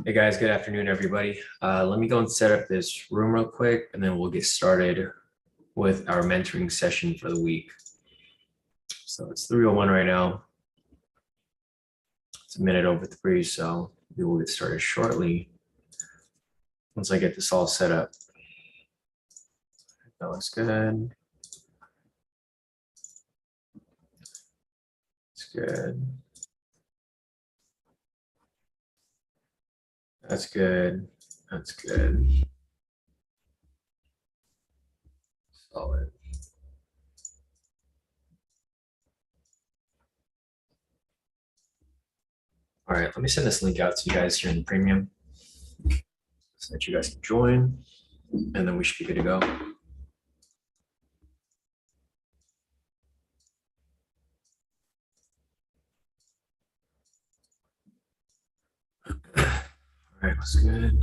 Hey guys, good afternoon, everybody. Let me go and set up this room real quick, and then we'll get started with our mentoring session for the week. So it's 3:01 right now. It's a minute over 3, so we will get started shortly once I get this all set up. That looks good. It's good. That's good. That's good. Solid. All right, let me send this link out to you guys here in the premium so that you guys can join, and then we should be good to go. All right, that's good.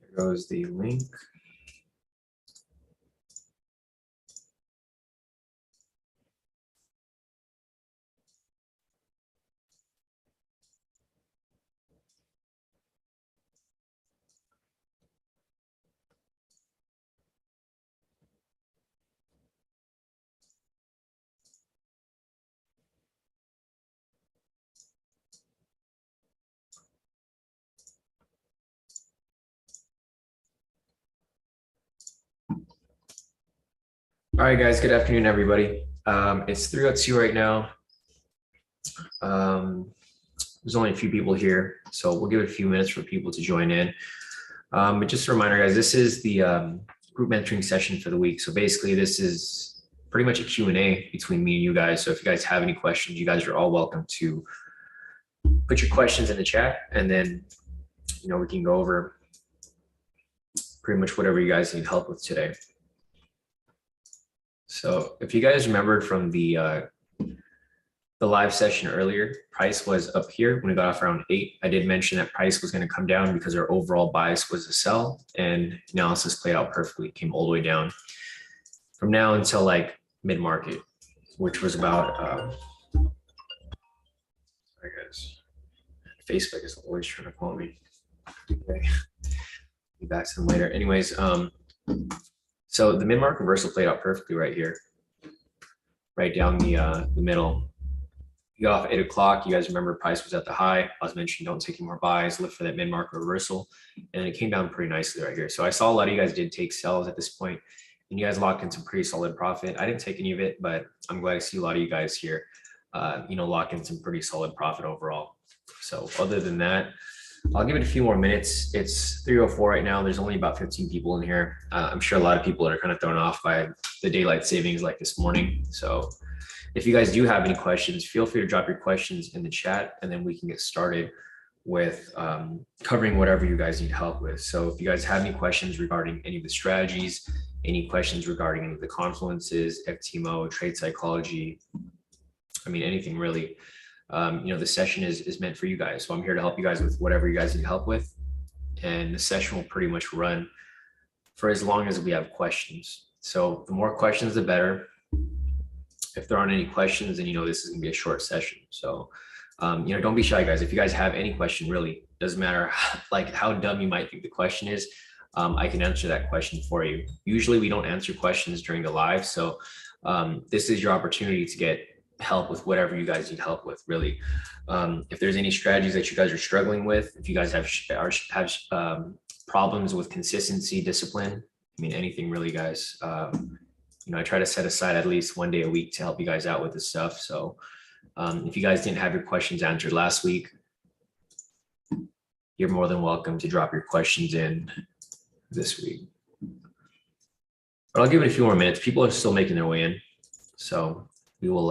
There goes the link. All right, guys, good afternoon, everybody. It's 3:02 right now. There's only a few people here, so we'll give it a few minutes for people to join in. But just a reminder, guys, this is the group mentoring session for the week. So basically, this is pretty much a Q&A between me and you guys. So if you guys have any questions, you guys are all welcome to put your questions in the chat, and then we can go over pretty much whatever you guys need help with today. So if you guys remembered from the live session earlier, price was up here when we got off around 8. I did mention that price was going to come down because our overall bias was to sell, and analysis played out perfectly. It came all the way down from now until like mid-market, which was about sorry guys, Facebook is always trying to call me. Okay, be back to them later. Anyways, so the mid-market reversal played out perfectly right here, right down the middle. You got off 8 o'clock. You guys remember price was at the high. I was mentioning don't take any more buys, look for that mid-market reversal. And it came down pretty nicely right here. So I saw a lot of you guys did take sells at this point, and you guys locked in some pretty solid profit. I didn't take any of it, but I'm glad to see a lot of you guys here, lock in some pretty solid profit overall. So other than that, I'll give it a few more minutes. It's 3:04 right now. There's only about 15 people in here. I'm sure a lot of people are kind of thrown off by the daylight savings like this morning. So if you guys do have any questions, feel free to drop your questions in the chat, and then we can get started with covering whatever you guys need help with. So if you guys have any questions regarding any of the strategies, any questions regarding any of the confluences, Ftml, trade psychology, I mean, anything really, the session is meant for you guys. So I'm here to help you guys with whatever you guys need help with. And the session will pretty much run for as long as we have questions. So the more questions, the better. If there aren't any questions, then this is gonna be a short session. So don't be shy, guys. If you guys have any question, really doesn't matter like how dumb you might think the question is, I can answer that question for you. Usually we don't answer questions during the live, so this is your opportunity to get help with whatever you guys need help with, really. If there's any strategies that you guys are struggling with, if you guys have problems with consistency, discipline, I mean, anything really, guys. I try to set aside at least one day a week to help you guys out with this stuff. So if you guys didn't have your questions answered last week, you're more than welcome to drop your questions in this week. But I'll give it a few more minutes. People are still making their way in. So we will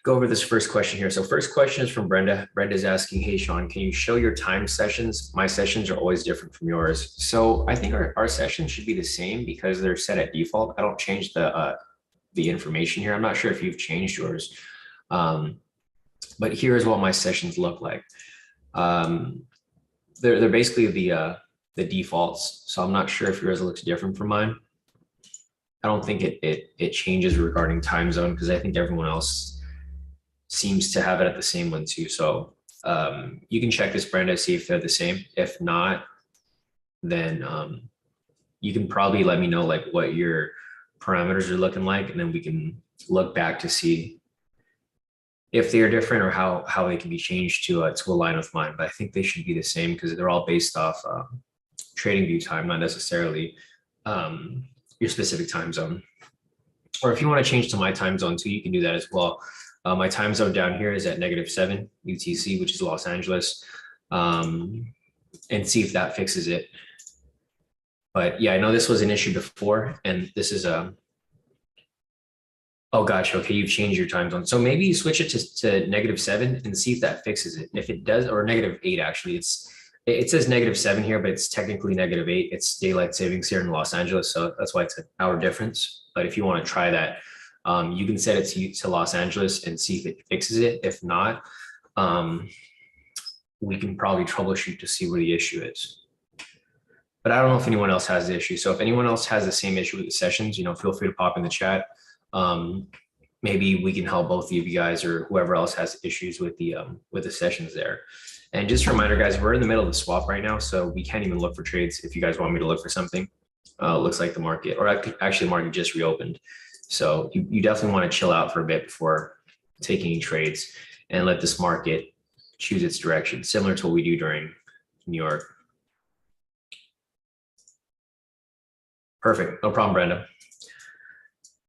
go over this first question here. So first question is from Brenda. Brenda's asking, hey, Sean, can you show your time sessions? My sessions are always different from yours. So I think our sessions should be the same because they're set at default. I don't change the information here. I'm not sure if you've changed yours. But here's what my sessions look like. They're basically the the defaults. So I'm not sure if yours looks different from mine. I don't think it changes regarding time zone because I think everyone else seems to have it at the same one too. So you can check this, Brenda, see if they're the same. If not, then you can probably let me know like what your parameters are looking like, and then we can look back to see if they are different or how they can be changed to align with mine. But I think they should be the same because they're all based off trading view time, not necessarily your specific time zone. Or if you want to change to my time zone too, you can do that as well. My time zone down here is at -7 UTC, which is Los Angeles, and see if that fixes it. But yeah, I know this was an issue before, and this is a, oh gosh, okay, you've changed your time zone. So maybe you switch it to -7 and see if that fixes it. If it does, or -8 actually, it says -7 here, but it's technically -8. It's daylight savings here in Los Angeles, so that's why it's an hour difference. But if you want to try that, you can set it to Los Angeles and see if it fixes it. If not, we can probably troubleshoot to see where the issue is. But I don't know if anyone else has the issue. So if anyone else has the same issue with the sessions, feel free to pop in the chat. Maybe we can help both of you guys or whoever else has issues with the sessions there. And just a reminder, guys, we're in the middle of the swap right now, so we can't even look for trades. If you guys want me to look for something, looks like the market, or actually the market just reopened. So you definitely want to chill out for a bit before taking trades and let this market choose its direction, similar to what we do during New York. Perfect, no problem, Brenda.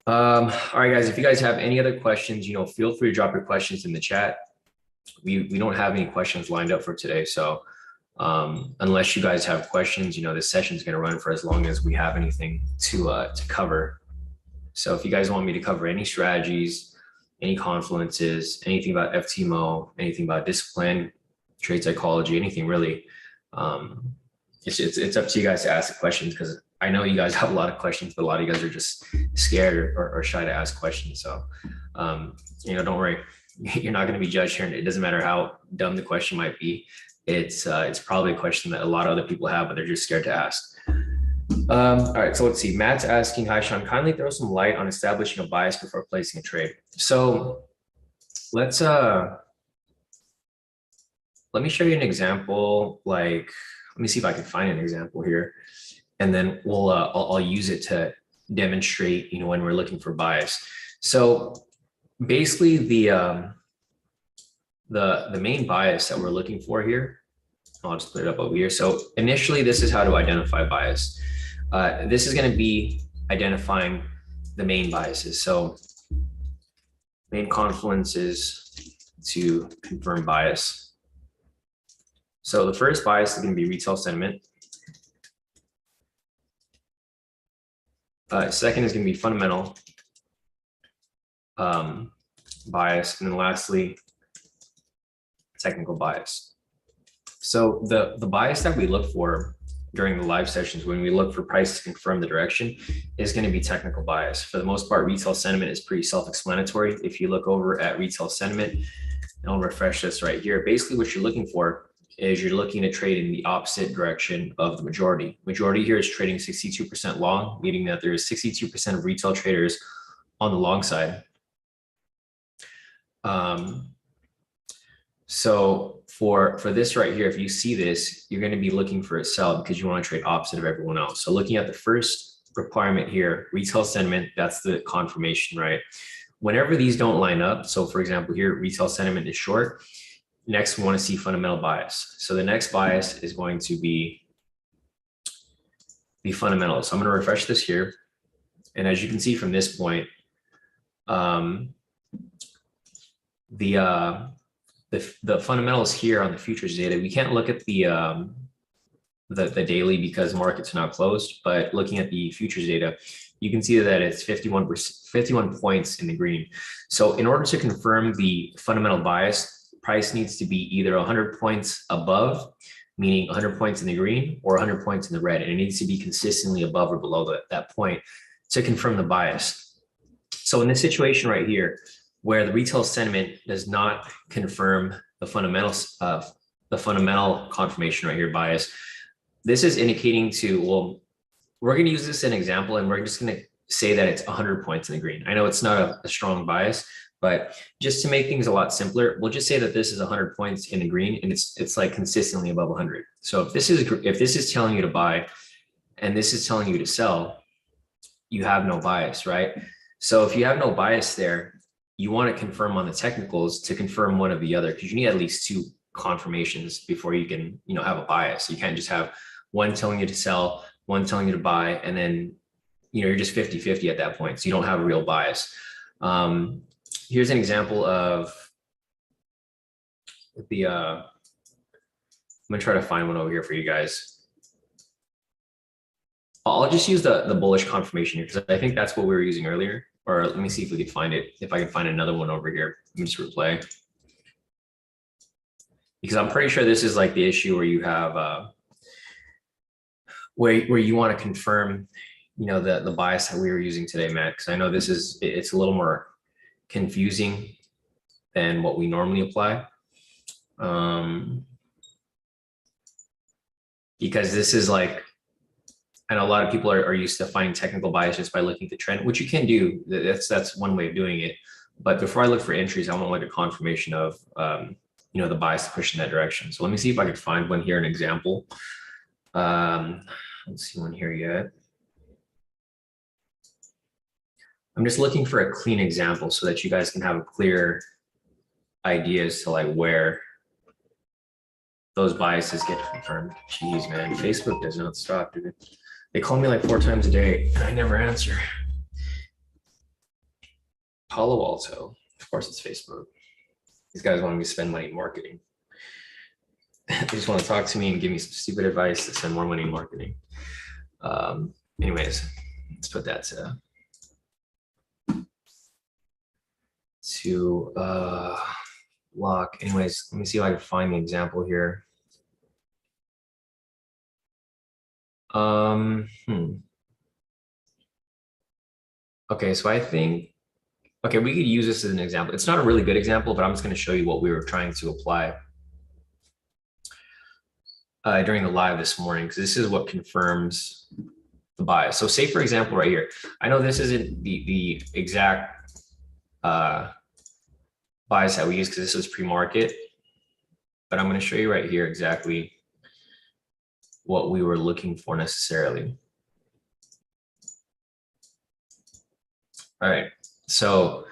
All right, guys, if you guys have any other questions, feel free to drop your questions in the chat. We don't have any questions lined up for today. So unless you guys have questions, this session is going to run for as long as we have anything to cover. So if you guys want me to cover any strategies, any confluences, anything about Ftml, anything about discipline, trade psychology, anything really, it's up to you guys to ask the questions, because I know you guys have a lot of questions, but a lot of you guys are just scared or shy to ask questions. So, don't worry, you're not going to be judged here. And it doesn't matter how dumb the question might be. It's probably a question that a lot of other people have, but they're just scared to ask. All right, so let's see. Matt's asking, hi, Sean, kindly throw some light on establishing a bias before placing a trade. So let me show you an example. Let me see if I can find an example here. And then I'll use it to demonstrate, when we're looking for bias. So basically the main bias that we're looking for here, I'll just put it up over here. So initially, this is how to identify bias. This is going to be identifying the main biases. So main confluences to confirm bias. So the first bias is going to be retail sentiment. Second is going to be fundamental bias, and then lastly, technical bias. So the bias that we look for during the live sessions when we look for price to confirm the direction is going to be technical bias. For the most part, retail sentiment is pretty self-explanatory. If you look over at retail sentiment, and I'll refresh this right here, basically what you're looking for is you're looking to trade in the opposite direction of the majority. Majority here is trading 62% long, meaning that there is 62% of retail traders on the long side. So for this right here, if you see this, you're going to be looking for a sell because you want to trade opposite of everyone else. So looking at the first requirement here, retail sentiment, that's the confirmation, right? Whenever these don't line up, so for example, here, retail sentiment is short. Next, we want to see fundamental bias. So the next bias is going to be the fundamentals. So I'm going to refresh this here. And as you can see from this point, the fundamentals here on the futures data, we can't look at the daily because markets are not closed, but looking at the futures data, you can see that it's 51 points in the green. So in order to confirm the fundamental bias, price needs to be either 100 points above, meaning 100 points in the green, or 100 points in the red. And it needs to be consistently above or below that point to confirm the bias. So in this situation right here, where the retail sentiment does not confirm the fundamentals of the fundamental confirmation right here, bias, this is indicating to, well, we're going to use this as an example, and we're just going to say that it's 100 points in the green. I know it's not a strong bias, but just to make things a lot simpler, we'll just say that this is 100 points in the green, and it's like consistently above 100. So if this is telling you to buy, and this is telling you to sell, you have no bias, right? So if you have no bias there, you want to confirm on the technicals to confirm one or the other, because you need at least two confirmations before you can, have a bias. You can't just have one telling you to sell, one telling you to buy, and then, you're just 50-50 at that point. So you don't have a real bias. Here's an example of the, I'm gonna try to find one over here for you guys. I'll just use the bullish confirmation here, because I think that's what we were using earlier. Or let me see if we can find it. If I can find another one over here, let me just replay. Because I'm pretty sure this is like the issue where you have, where you want to confirm, the bias that we were using today, Matt. Because I know it's a little more confusing than what we normally apply. Because this is like, and a lot of people are used to finding technical bias just by looking at the trend, which you can do. That's one way of doing it. But before I look for entries, I want like a confirmation of, the bias to push in that direction. So let me see if I can find one here, an example. Let's see one here yet. I'm just looking for a clean example so that you guys can have a clear idea as to like where those biases get confirmed. Jeez, man, Facebook does not stop, dude. They call me like 4 times a day and I never answer. Palo Alto, of course it's Facebook. These guys want me to spend money in marketing. They just want to talk to me and give me some stupid advice to spend more money in marketing. Anyways, let's put that to lock. Anyways, let me see if I can find the example here. Okay, so I think, okay, we could use this as an example. It's not a really good example, but I'm just going to show you what we were trying to apply during the live this morning, because this is what confirms the bias. So say, for example, right here, I know this isn't the exact bias that we use because this was pre-market, but I'm going to show you right here exactly what we were looking for necessarily. All right, so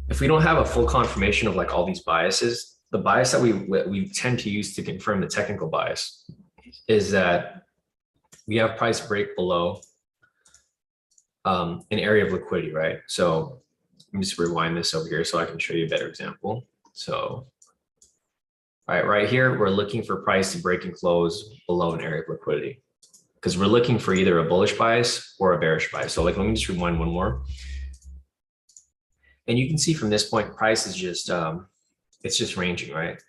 if we don't have a full confirmation of like all these biases, the bias that we tend to use to confirm the technical bias is that we have price break below an area of liquidity, right? So let me just rewind this over here so I can show you a better example. So, all right here, we're looking for price to break and close below an area of liquidity because we're looking for either a bullish bias or a bearish bias. So like, let me just rewind one more. And you can see from this point, price is just, it's just ranging, right?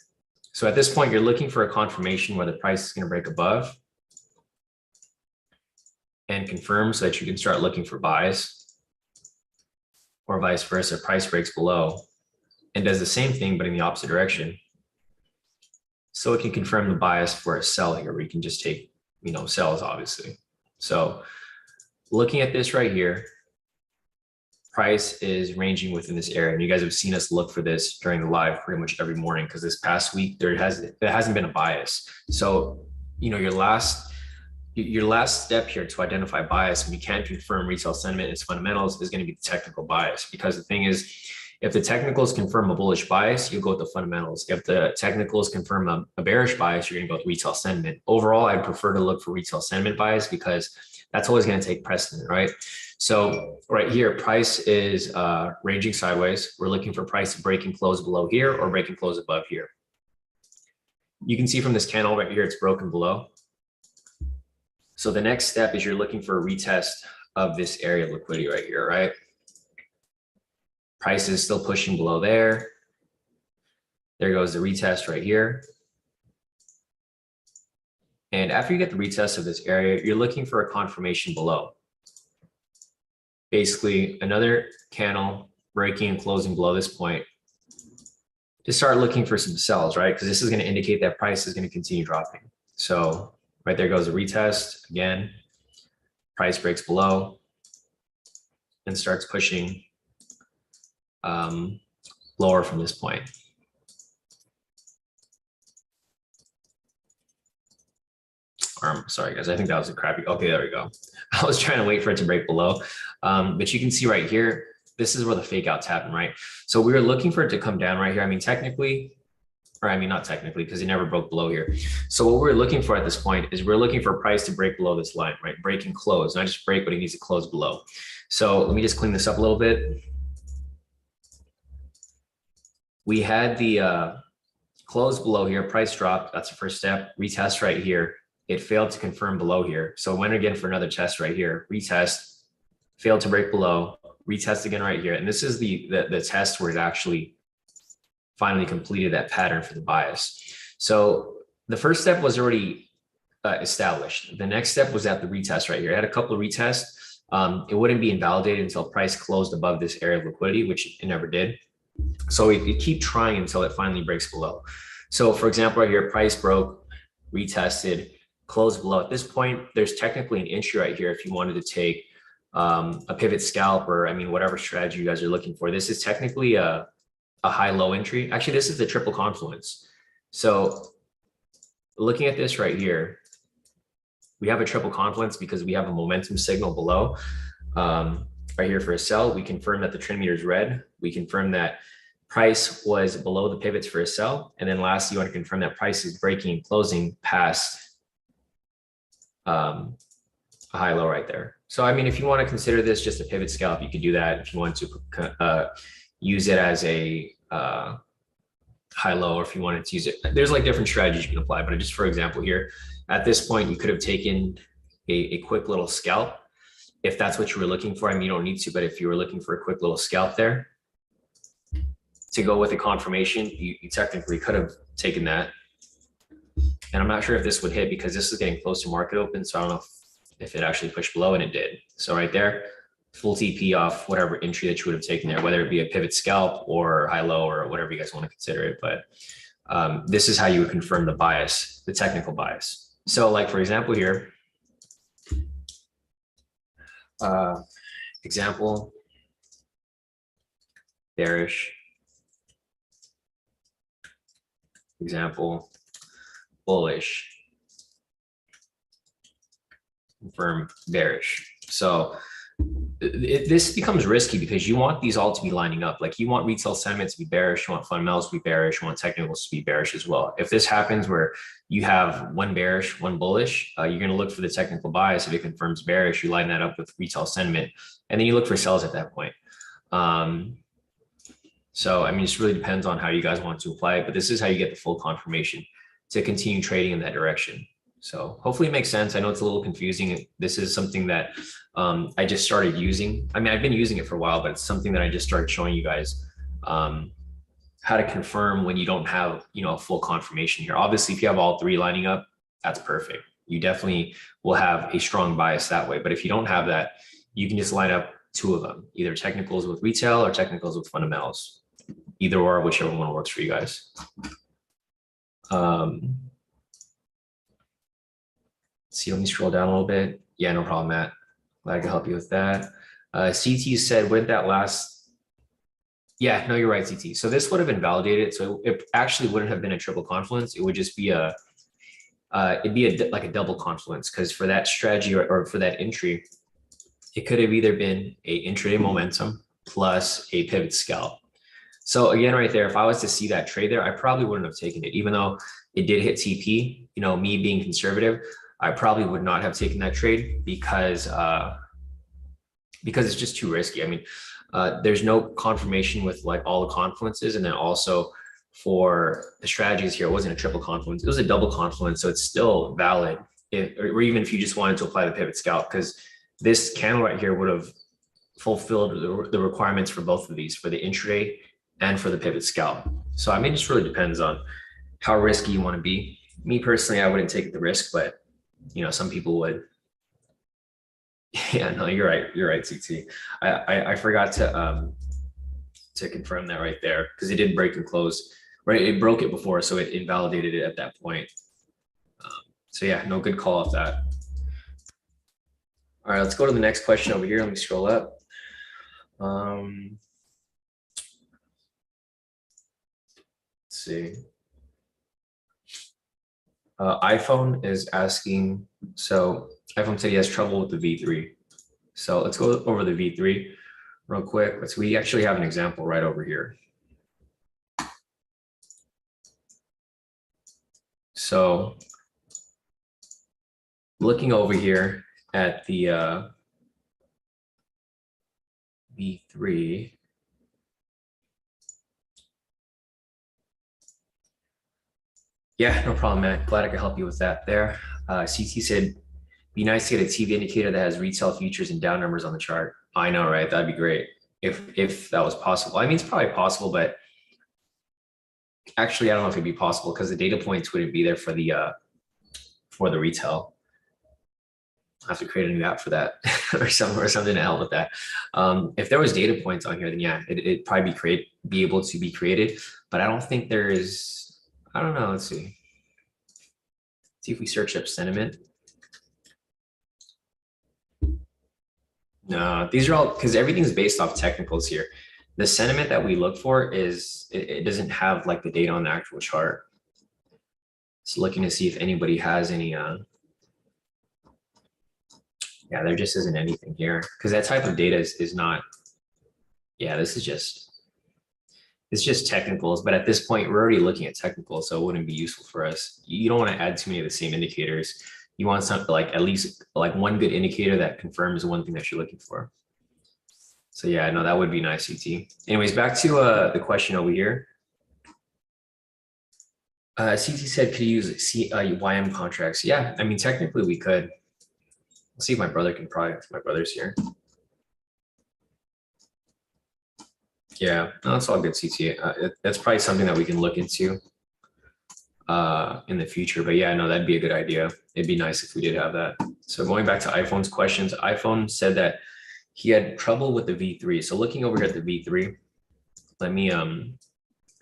So at this point, you're looking for a confirmation where the price is going to break above and confirm so that you can start looking for buys, or vice versa, price breaks below and does the same thing, but in the opposite direction. So it can confirm the bias for a sell here, where you can just take, sells, obviously. So looking at this right here, price is ranging within this area. And you guys have seen us look for this during the live pretty much every morning, because this past week, there hasn't been a bias. So, your last step here to identify bias, and you can't confirm retail sentiment and its fundamentals, is going to be the technical bias. Because the thing is, if the technicals confirm a bullish bias, you go with the fundamentals. If the technicals confirm a bearish bias, you're going to go with retail sentiment. Overall, I'd prefer to look for retail sentiment bias because that's always going to take precedent, right? So right here, price is ranging sideways. We're looking for price to break and close below here or break and close above here. You can see from this candle right here, it's broken below. So the next step is you're looking for a retest of this area of liquidity right here, right? Price is still pushing below there. There goes the retest right here. And after you get the retest of this area, you're looking for a confirmation below. Basically, another candle breaking and closing below this point to start looking for some sells, right? Because this is going to indicate that price is going to continue dropping. So Right there goes a retest again. Price breaks below and starts pushing lower from this point. Sorry guys, I think that was a crappy, okay, there we go. I was trying to wait for it to break below. But you can see right here, this is where the fake outs happen, right? So we were looking for it to come down right here. I mean, technically, or I mean, not technically, because it never broke below here. So what we're looking for at this point is we're looking for price to break below this line, right? Break and close, not just break, but it needs to close below. So let me just clean this up a little bit. We had the close below here, price drop, that's the first step, retest right here. It failed to confirm below here. So went again for another test right here, retest, failed to break below, retest again right here. And this is the test where it actually finally completed that pattern for the bias. So the first step was already established. The next step was at the retest right here. It had a couple of retests. It wouldn't be invalidated until price closed above this area of liquidity, which it never did. So it keep trying until it finally breaks below. So for example, right here, price broke, retested, closed below. At this point, there's technically an entry right here if you wanted to take a pivot scalp, or I mean, whatever strategy you guys are looking for. This is technically a high-low entry. Actually, this is the triple confluence. So looking at this right here, we have a triple confluence because we have a momentum signal below. Right here for a sell, we confirm that the trend meter is red. We confirm that price was below the pivots for a sell. And then lastly, you want to confirm that price is breaking and closing past a high low right there. So, I mean, if you want to consider this just a pivot scalp, you could do that. If you want to use it as a high low, or if you wanted to use it, there's like different strategies you can apply. But just for example here, at this point, you could have taken a quick little scalp if that's what you were looking for. I mean, you don't need to, but if you were looking for a quick little scalp there to go with a confirmation, you technically could have taken that. And I'm not sure if this would hit because this is getting close to market open. So I don't know if it actually pushed below, and it did. So right there, full TP off whatever entry that you would have taken there, whether it be a pivot scalp or high low or whatever you guys want to consider it. But this is how you would confirm the bias, the technical bias. So like, for example, here, example, bearish, example, bullish, confirm bearish. So this becomes risky because you want these all to be lining up. Like you want retail sentiment to be bearish, you want fundamentals to be bearish, you want technicals to be bearish as well. If this happens where you have one bearish, one bullish, you're going to look for the technical bias. If it confirms bearish, you line that up with retail sentiment, and then you look for sells at that point. So, I mean, it really depends on how you guys want to apply it, but this is how you get the full confirmation to continue trading in that direction. So hopefully it makes sense. I know it's a little confusing. This is something that I just started using. I mean, I've been using it for a while, but it's something that I just started showing you guys how to confirm when you don't have, you know, a full confirmation here. Obviously, if you have all three lining up, that's perfect. You definitely will have a strong bias that way. But if you don't have that, you can just line up two of them, either technicals with retail or technicals with fundamentals, either or, whichever one works for you guys. See, let me scroll down a little bit. Yeah, no problem, Matt. Glad I can help you with that. CT said, wouldn't that last? Yeah, no, you're right, CT. So this would have been validated. So it actually wouldn't have been a triple confluence. It would just be it'd be like a double confluence, because for that strategy or for that entry, it could have either been a intraday momentum plus a pivot scalp. So again, right there, if I was to see that trade there, I probably wouldn't have taken it, even though it did hit TP. You know, me being conservative, I probably would not have taken that trade because it's just too risky. I mean, there's no confirmation with like all the confluences, and then also for the strategies here, it wasn't a triple confluence; it was a double confluence, so it's still valid. Or even if you just wanted to apply the pivot scalp, because this candle right here would have fulfilled the requirements for both of these, for the intraday and for the pivot scalp. So I mean, it just really depends on how risky you want to be. Me personally, I wouldn't take the risk, but you know, some people would. Yeah, no, you're right. You're right, CT. I forgot to confirm that right there, because it did break and close. Right, it broke it before, so it invalidated it at that point. So yeah, no good call off that. All right, let's go to the next question over here. Let me scroll up. Let's see. iPhone is asking, so iPhone said he has trouble with the V3. So let's go over the V3 real quick. We actually have an example right over here. So looking over here at the V3, yeah, no problem, man. Glad I could help you with that there. CT said, be nice to get a TV indicator that has retail futures and down numbers on the chart. I know, right? That'd be great if that was possible. I mean, it's probably possible, but actually, I don't know if it'd be possible because the data points wouldn't be there for the retail. I have to create a new app for that or something to help with that. If there was data points on here, then yeah, it'd probably be able to be created. But I don't think there is. I don't know. Let's see. See if we search up sentiment. No, these are all because everything's based off technicals here. The sentiment that we look for is it doesn't have like the data on the actual chart. So looking to see if anybody has any. Yeah, there just isn't anything here because that type of data is not. Yeah, this is it's just technicals. But at this point, we're already looking at technicals, so it wouldn't be useful for us. You don't want to add too many of the same indicators. You want something like at least like one good indicator that confirms one thing that you're looking for. So yeah, no, that would be nice, CT. Anyways, back to the question over here. CT said, could you use YM contracts? Yeah, I mean, technically we could. Let's see if my brother can probably, if my brother's here. Yeah, no, that's all good, CT. That's probably something that we can look into in the future. But yeah, no, that'd be a good idea. It'd be nice if we did have that. So going back to iPhone's questions, iPhone said that he had trouble with the V3. So looking over here at the V3, let me go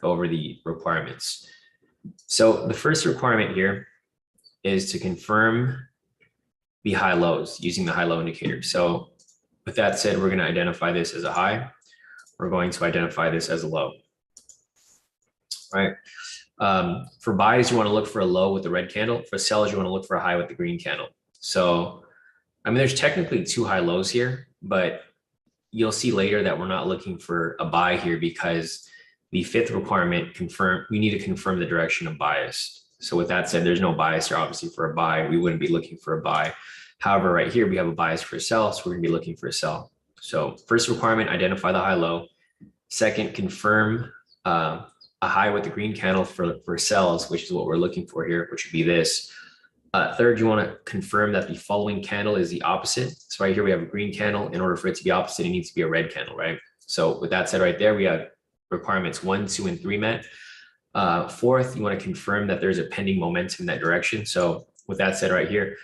over the requirements. So the first requirement here is to confirm the high lows using the high-low indicator. So with that said, we're going to identify this as a high. We're going to identify this as a low. Right? For buys, you want to look for a low with the red candle. For sellers, you want to look for a high with the green candle. So, I mean, there's technically two high lows here, but you'll see later that we're not looking for a buy here because the fifth requirement we need to confirm the direction of bias. So with that said, there's no bias here, obviously, for a buy. We wouldn't be looking for a buy. However, right here, we have a bias for a sell, so we're going to be looking for a sell. So first requirement, identify the high-low. Second, confirm a high with the green candle for sells, which is what we're looking for here, which would be this. Third, you want to confirm that the following candle is the opposite. So right here, we have a green candle. In order for it to be opposite, it needs to be a red candle, right? So with that said right there, we have requirements 1, 2, and 3 met. Fourth, you want to confirm that there's a pending momentum in that direction. So with that said right here,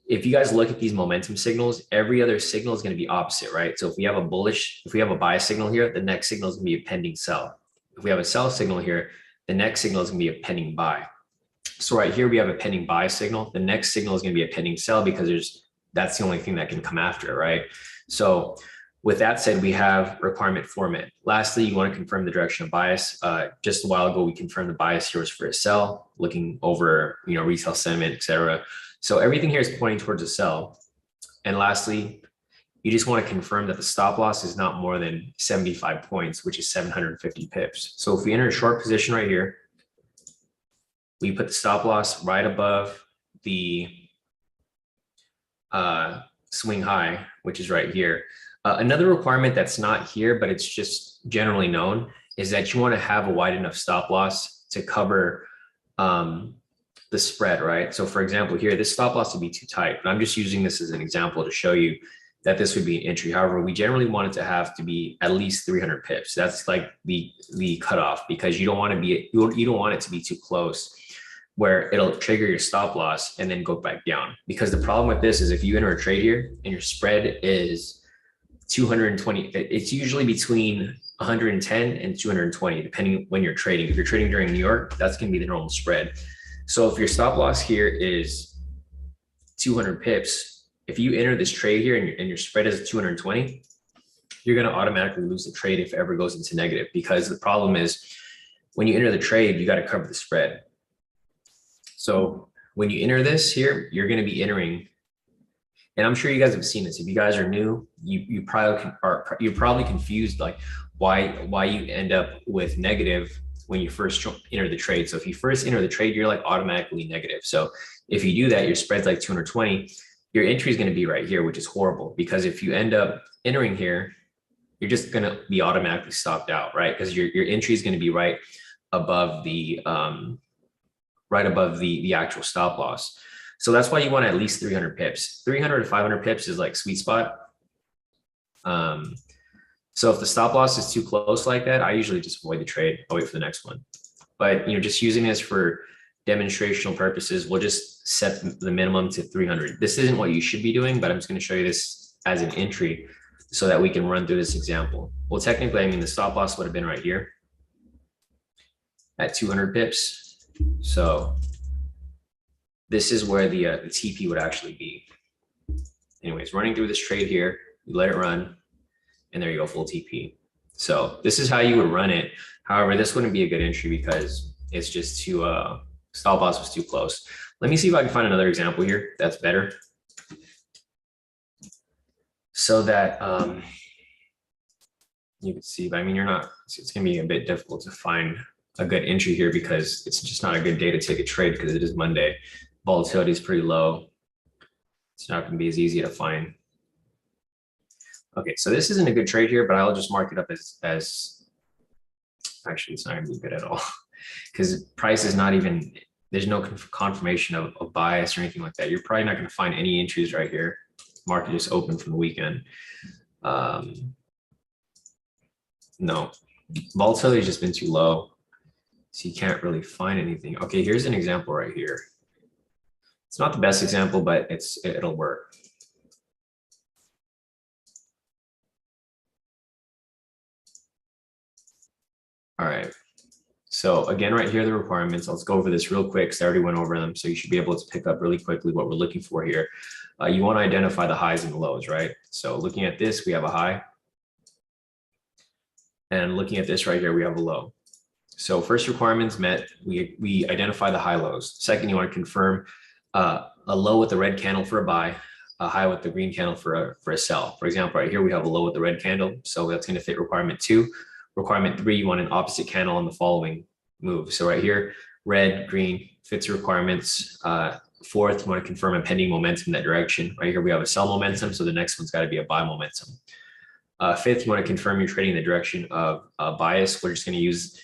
if you guys look at these momentum signals, every other signal is going to be opposite, right? So if we have a buy signal here, the next signal is going to be a pending sell. If we have a sell signal here, the next signal is going to be a pending buy. So right here, we have a pending buy signal. The next signal is going to be a pending sell because that's the only thing that can come after, right? So with that said, we have requirement 4 met. Lastly, you want to confirm the direction of bias. Just a while ago, we confirmed the bias here was for a sell, looking over, retail sentiment, et cetera. So everything here is pointing towards a sell. And lastly, you just want to confirm that the stop loss is not more than 75 points, which is 750 pips. So if we enter a short position right here, we put the stop loss right above the swing high, which is right here. Another requirement that's not here, but it's just generally known, is that you want to have a wide enough stop loss to cover the spread, right? So for example, here, this stop loss would be too tight, but I'm just using this as an example to show you that this would be an entry. However, we generally want it to have to be at least 300 pips. That's like the cutoff, because you don't want it to be too close where it'll trigger your stop loss and then go back down. Because the problem with this is if you enter a trade here and your spread is 220, it's usually between 110 and 220, depending when you're trading. If you're trading during New York, that's going to be the normal spread. So if your stop loss here is 200 pips, if you enter this trade here and your spread is 220, you're going to automatically lose the trade if it ever goes into negative, because the problem is when you enter the trade, you got to cover the spread. So when you enter this here, you're going to be entering, and I'm sure you guys have seen this. If you guys are new, you're probably confused like why you end up with negative when you first enter the trade. So if you first enter the trade, you're like automatically negative. So if you do that, your spread's like 220, your entry is going to be right here, which is horrible, because if you end up entering here, you're just going to be automatically stopped out, right? Because your entry is going to be right above the actual stop loss. So that's why you want at least 300 pips. 300 to 500 pips is like sweet spot. So if the stop loss is too close like that, I usually just avoid the trade. I'll wait for the next one. But just using this for demonstrational purposes, we'll just set the minimum to 300. This isn't what you should be doing, but I'm just going to show you this as an entry so that we can run through this example. Well, technically, I mean, the stop loss would have been right here at 200 pips. So this is where the TP would actually be. Anyways, running through this trade here, you let it run, and there you go, full TP. So this is how you would run it. However, this wouldn't be a good entry because it's just too, stop loss was too close. Let me see if I can find another example here that's better, so that you can see. But I mean, it's gonna be a bit difficult to find a good entry here because it's just not a good day to take a trade because it is Monday. Volatility is pretty low. It's not gonna be as easy to find. Okay, so this isn't a good trade here, but I'll just mark it up as actually, it's not gonna be good at all because price is not even, there's no confirmation of bias or anything like that. You're probably not gonna find any entries right here. Market just open from the weekend. No, volatility has just been too low, so you can't really find anything. Okay, here's an example right here. It's not the best example, but it'll work. All right. So again, right here, the requirements. Let's go over this real quick because I already went over them. So you should be able to pick up really quickly what we're looking for here. You want to identify the highs and the lows, right? So looking at this, we have a high. And looking at this right here, we have a low. So first requirements met, we identify the high lows. Second, you want to confirm a low with the red candle for a buy, a high with the green candle for a sell. For example, right here, we have a low with the red candle. So that's going to fit requirement 2. Requirement 3, you want an opposite candle on the following move. So right here, red, green fits requirements. Fourth, you want to confirm a pending momentum in that direction. Right here, we have a sell momentum. So the next one's got to be a buy momentum. Fifth, you want to confirm you're trading in the direction of bias. We're just going to use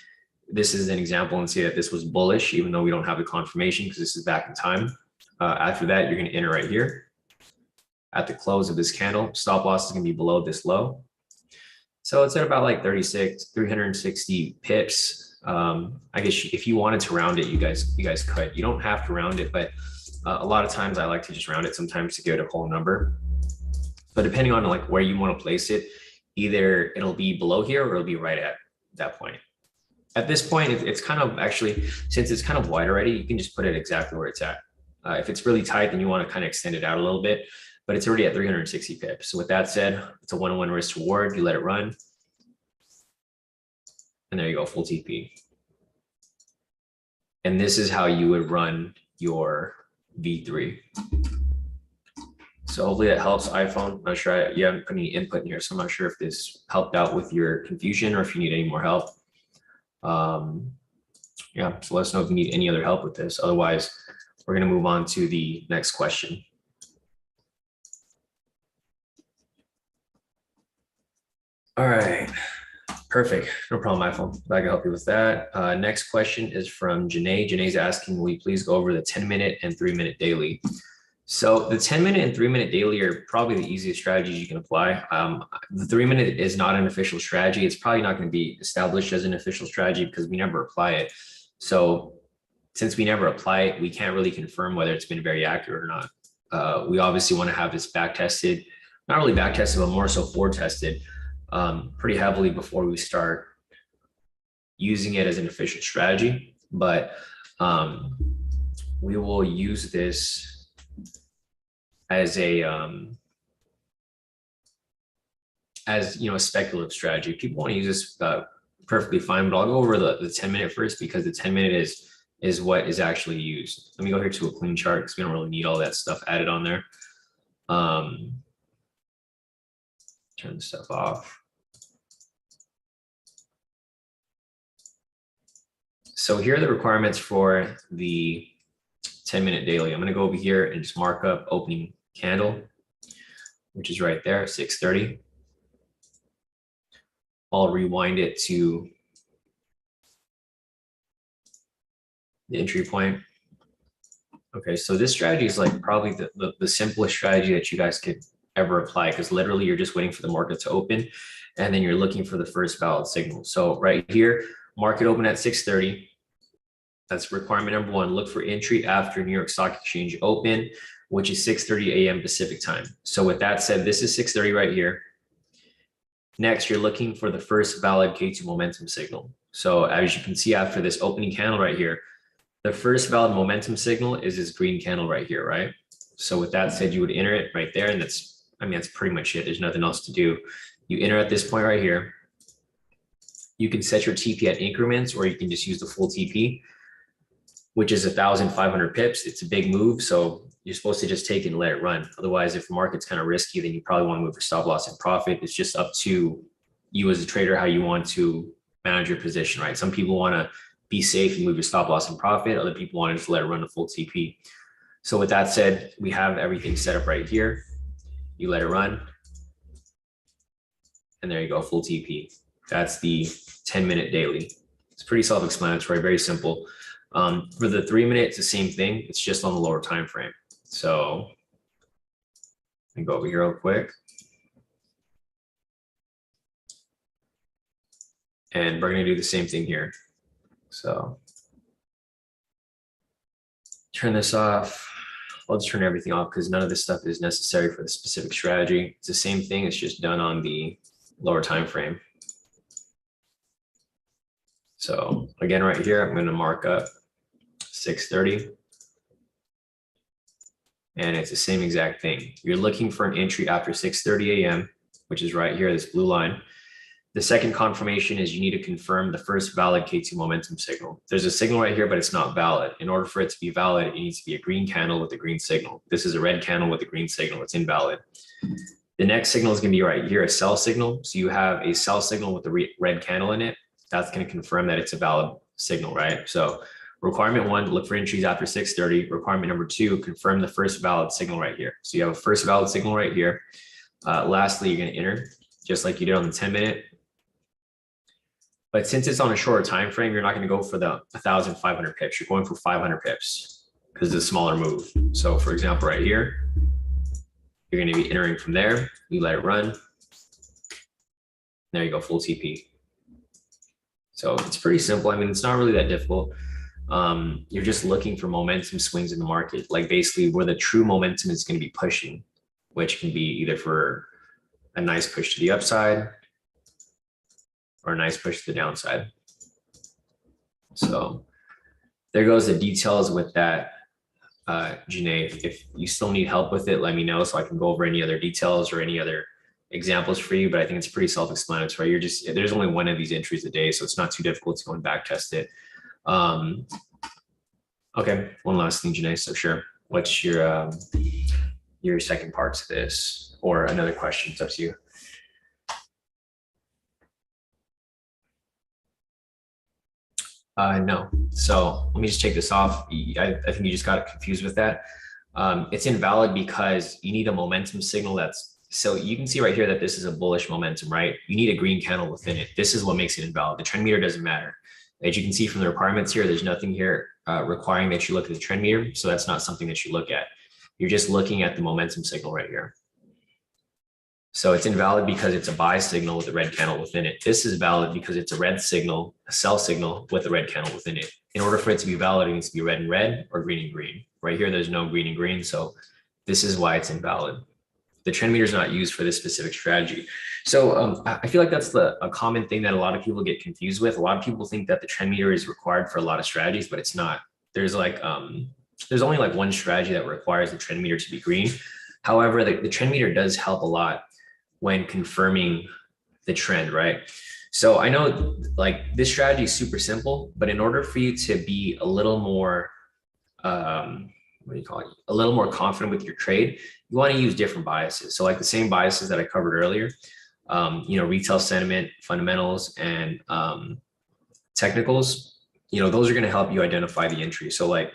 this as an example and say that this was bullish, even though we don't have the confirmation because this is back in time. After that, you're going to enter right here at the close of this candle. Stop loss is going to be below this low. So it's at about like 360 pips. I guess if you wanted to round it, you guys could. You don't have to round it, but a lot of times I like to just round it sometimes to get a whole number. But depending on like where you want to place it, either it'll be below here or it'll be right at that point. At this point, it's kind of actually, since it's kind of wide already, you can just put it exactly where it's at. If it's really tight, then you want to kind of extend it out a little bit, but it's already at 360 pips. So with that said, it's a 1-1 risk reward. You let it run. And there you go, full TP. And this is how you would run your V3. So hopefully that helps, iPhone. I'm not sure, you haven't put any input in here, so I'm not sure if this helped out with your confusion or if you need any more help. Yeah, so let us know if you need any other help with this. Otherwise, we're going to move on to the next question. All right, perfect. No problem, iPhone. I can help you with that. Next question is from Janae. Janae's asking, will you please go over the 10-minute and 3-minute daily? So the 10-minute and 3-minute daily are probably the easiest strategies you can apply. The 3-minute is not an official strategy. It's probably not going to be established as an official strategy because we never apply it. So since we never apply it, we can't really confirm whether it's been very accurate or not. We obviously want to have this back tested, not really back tested, but more so forward tested pretty heavily before we start using it as an official strategy. But we will use this as a a speculative strategy. People want to use this perfectly fine, but I'll go over the 10-minute first, because the 10-minute is what is actually used. Let me go here to a clean chart, because we don't really need all that stuff added on there. Turn this stuff off. So here are the requirements for the 10-minute daily. I'm going to go over here and just mark up opening candle, which is right there, 6:30. I'll rewind it to the entry point. Okay, so this strategy is like probably the simplest strategy that you guys could ever apply, because literally you're just waiting for the market to open and then you're looking for the first valid signal. So right here, market open at 6:30. That's requirement number one. Look for entry after New York Stock Exchange open, which is 6:30 a.m. Pacific time. So with that said, this is 6:30 right here. Next, you're looking for the first valid K2 momentum signal. So as you can see, after this opening candle right here, the first valid momentum signal is this green candle right here, right? So with that said, you would enter it right there, and that's pretty much it. There's nothing else to do. You enter at this point right here. You can set your TP at increments, or you can just use the full TP, which is 1,500 pips. It's a big move, so you're supposed to just take it and let it run. Otherwise, if the market's kind of risky, then you probably want to move for stop loss and profit. It's just up to you as a trader how you want to manage your position, right? Some people want to be safe and move your stop loss and profit. Other people want to just let it run a full TP. So with that said, we have everything set up right here. You let it run, and there you go, full TP. That's the 10-minute daily. It's pretty self-explanatory, very simple. For the 3-minute, it's the same thing. It's just on the lower time frame. So let me go over here real quick. And we're going to do the same thing here. So turn this off. I'll just turn everything off because none of this stuff is necessary for the specific strategy. It's the same thing. It's just done on the lower time frame. So again, right here, I'm going to mark up 6:30. And it's the same exact thing. You're looking for an entry after 6:30 a.m., which is right here, this blue line. The second confirmation is you need to confirm the first valid K2 momentum signal. There's a signal right here, but it's not valid. In order for it to be valid, it needs to be a green candle with a green signal. This is a red candle with a green signal. It's invalid. The next signal is going to be right here, a sell signal. So you have a sell signal with a red candle in it. That's going to confirm that it's a valid signal, right? So requirement one, look for entries after 6:30. Requirement number two, confirm the first valid signal right here. So you have a first valid signal right here. Lastly, you're going to enter just like you did on the 10-minute. But since it's on a shorter time frame, you're not going to go for the 1,500 pips. You're going for 500 pips because it's a smaller move. So for example, right here, you're going to be entering from there. You let it run. There you go, full TP. So it's pretty simple. I mean, it's not really that difficult. You're just looking for momentum swings in the market, like basically where the true momentum is going to be pushing, which can be either for a nice push to the upside or a nice push to the downside. So there goes the details with that, Janae. If you still need help with it, let me know so I can go over any other details or any other examples for you, but I think it's pretty self-explanatory. There's only one of these entries a day, so it's not too difficult to go and back test it. Okay, one last thing, Janae. So sure, what's your second part to this, or another question? It's up to you. No. So let me just take this off. I think you just got confused with that. It's invalid because you need a momentum signal so you can see right here that this is a bullish momentum, right? You need a green candle within it. This is what makes it invalid. The trend meter doesn't matter. As you can see from the requirements here, there's nothing here requiring that you look at the trend meter. So that's not something that you look at. You're just looking at the momentum signal right here. So it's invalid because it's a buy signal with a red candle within it. This is valid because it's a red signal, a sell signal with a red candle within it. In order for it to be valid, it needs to be red and red or green and green. Right here, there's no green and green. So this is why it's invalid. The trend meter is not used for this specific strategy. So I feel like that's a common thing that a lot of people get confused with. A lot of people think that the trend meter is required for a lot of strategies, but it's not. There's only like one strategy that requires the trend meter to be green. However, the trend meter does help a lot when confirming the trend, right? So I know like this strategy is super simple, but in order for you to be a little more, what do you call it? A little more confident with your trade, you want to use different biases. So like the same biases that I covered earlier, retail sentiment, fundamentals, and technicals, those are going to help you identify the entry. So like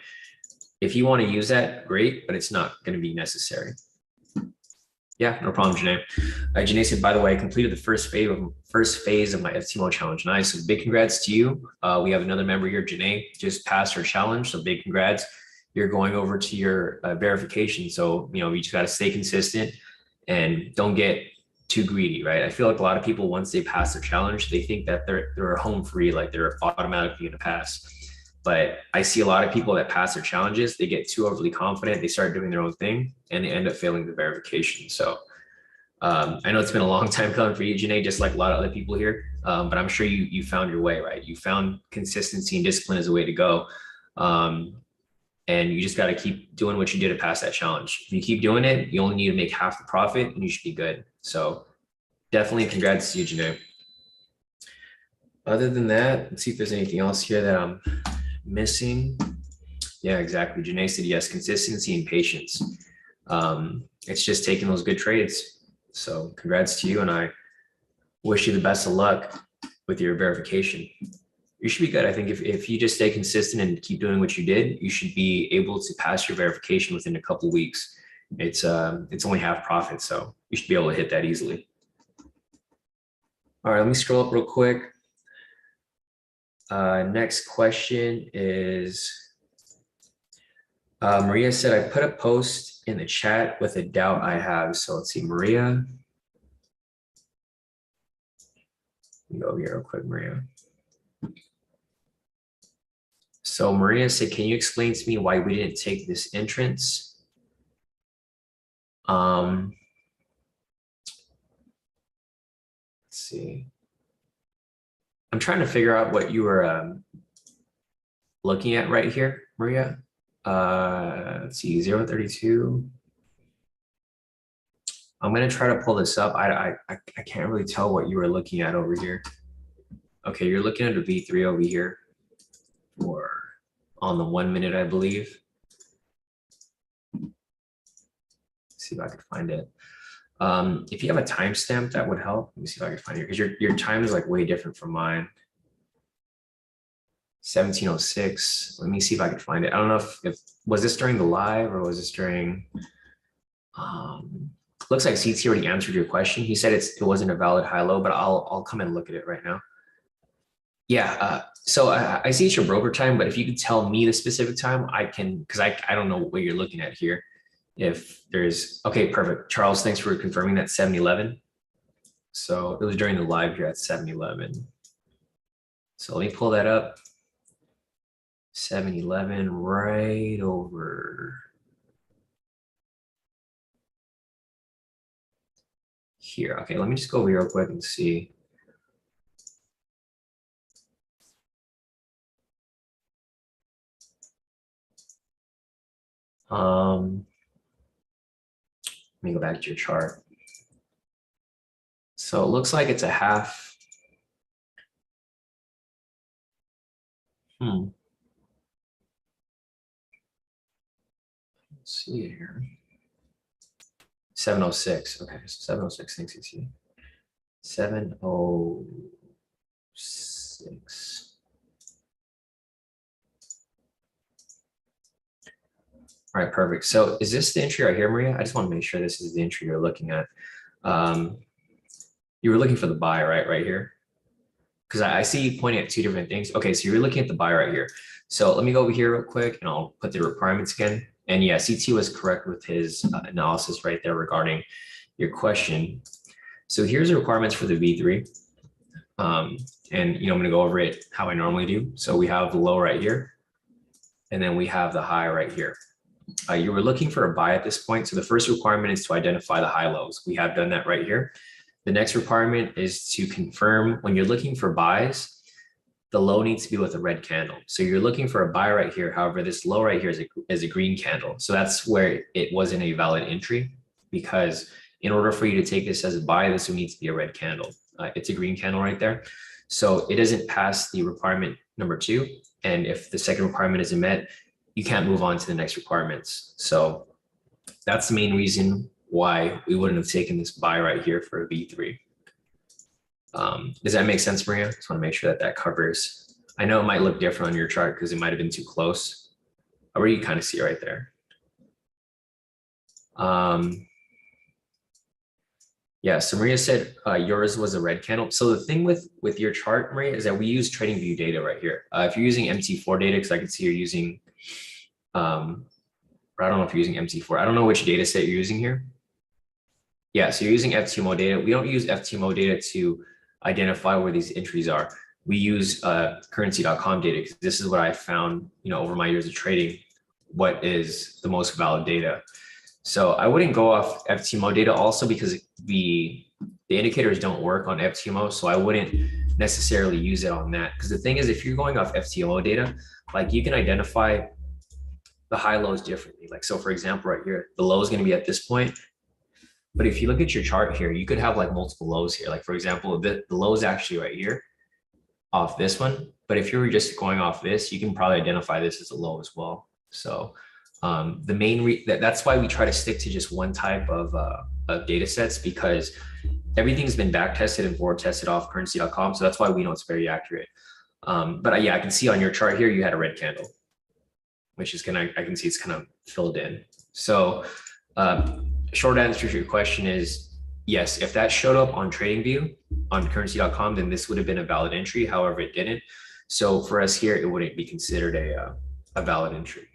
if you want to use that, great, but it's not going to be necessary. Yeah, no problem, Janae. Janae said, by the way, I completed the first phase of my Ftml challenge. Nice. So big congrats to you. We have another member here, Janae, just passed her challenge. So big congrats. You're going over to your verification. So, you just got to stay consistent and don't get too greedy, right? I feel like a lot of people, once they pass their challenge, they think that they're home free, like they're automatically going to pass. But I see a lot of people that pass their challenges, they get too overly confident, they start doing their own thing, and they end up failing the verification. So I know it's been a long time coming for you, Janae, just like a lot of other people here, but I'm sure you found your way, right? You found consistency and discipline as a way to go. And you just got to keep doing what you did to pass that challenge. If you keep doing it, you only need to make half the profit and you should be good. So definitely congrats to you, Janae. Other than that, let's see if there's anything else here that I'm missing. Yeah, exactly. Janae said yes, consistency and patience. It's just taking those good trades. So congrats to you, and I wish you the best of luck with your verification. You should be good. I think if you just stay consistent and keep doing what you did, you should be able to pass your verification within a couple of weeks. It's only half profit, so you should be able to hit that easily. All right, let me scroll up real quick. Next question is, Maria said, I put a post in the chat with a doubt I have. So let's see, Maria. Let me go over here real quick, Maria. So Maria said, can you explain to me why we didn't take this entrance? Let's see. I'm trying to figure out what you were looking at right here, Maria. Let's see, 032. I'm gonna try to pull this up. I can't really tell what you were looking at over here. Okay, you're looking at a V3 over here, or on the 1 minute, I believe. Let's see if I could find it. If you have a timestamp, that would help. Let me see if I can find it, because your time is like way different from mine. 1706. Let me see if I could find it. I don't know if was this during the live or was this during, looks like CT already answered your question. He said it wasn't a valid high-low, but I'll come and look at it right now. Yeah, so I see it's your broker time, but if you could tell me the specific time, I can, because I don't know what you're looking at here. If there's, okay, perfect. Charles, thanks for confirming that 7-11. So it was during the live here at 7-11. So let me pull that up. 7-11 right over here. Okay, let me just go over here real quick and see. Let me go back to your chart. So it looks like it's a half. Let's see here. 706. Okay, so 706. Thanks, CC. 706. All right, perfect. So is this the entry right here, Maria? I just want to make sure this is the entry you're looking at. You were looking for the buy, right here? Because I see you pointing at two different things. Okay, so you're looking at the buy right here. So let me go over here real quick and I'll put the requirements again. And yeah, CT was correct with his analysis right there regarding your question. So here's the requirements for the V3. And I'm going to go over it how I normally do. So we have the low right here, and then we have the high right here. You were looking for a buy at this point. So the first requirement is to identify the high lows. We have done that right here. The next requirement is to confirm when you're looking for buys, the low needs to be with a red candle. So you're looking for a buy right here. However, this low right here is a green candle. So that's where it wasn't a valid entry. because in order for you to take this as a buy, this would need to be a red candle. It's a green candle right there. So it doesn't pass the requirement number 2. And if the second requirement isn't met, you can't move on to the next requirements. So that's the main reason why we wouldn't have taken this buy right here for a V3. Does that make sense, Maria? Just want to make sure that that covers. I know it might look different on your chart because it might have been too close. Or you kind of see it right there. Yeah, so Maria said yours was a red candle. So the thing with your chart, Maria, is that we use trading view data right here. If you're using MT4 data, because I can see you're using, or I don't know if you're using MT4. I don't know which data set you're using here. Yeah, so you're using FTMO data. We don't use FTMO data to identify where these entries are. We use currency.com data because this is what I found, over my years of trading, what is the most valid data. So I wouldn't go off FTMO data also because the indicators don't work on FTMO. So I wouldn't necessarily use it on that. Because the thing is, if you're going off FTMO data, like you can identify the high lows differently. Like, so for example, right here, the low is going to be at this point. But if you look at your chart here, you could have like multiple lows here. Like for example, the low is actually right here off this one. But if you were just going off this, you can probably identify this as a low as well. So the main that's why we try to stick to just one type of data sets, because everything's been back tested and forward tested off currency.com. So that's why we know it's very accurate. But yeah, I can see on your chart here, you had a red candle, which is I can see it's kind of filled in. So short answer to your question is yes, if that showed up on TradingView on currency.com, then this would have been a valid entry. However, it didn't. So for us here, it wouldn't be considered a valid entry.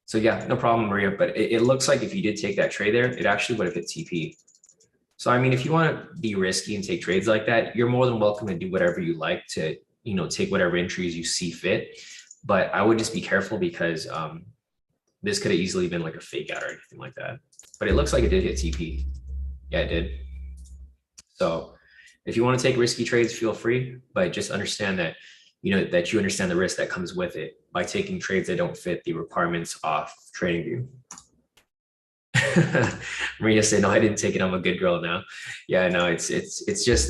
So yeah, no problem, Maria. But it looks like if you did take that trade there, it actually would have hit TP. So I mean, if you want to be risky and take trades like that, you're more than welcome to do whatever you like to, take whatever entries you see fit. But I would just be careful because this could have easily been like a fake out or anything like that. But it looks like it did hit TP. Yeah, it did. So if you want to take risky trades, feel free, but just understand that, that you understand the risk that comes with it by taking trades that don't fit the requirements off TradingView. Maria said, no, I didn't take it. I'm a good girl now. Yeah, no, it's just,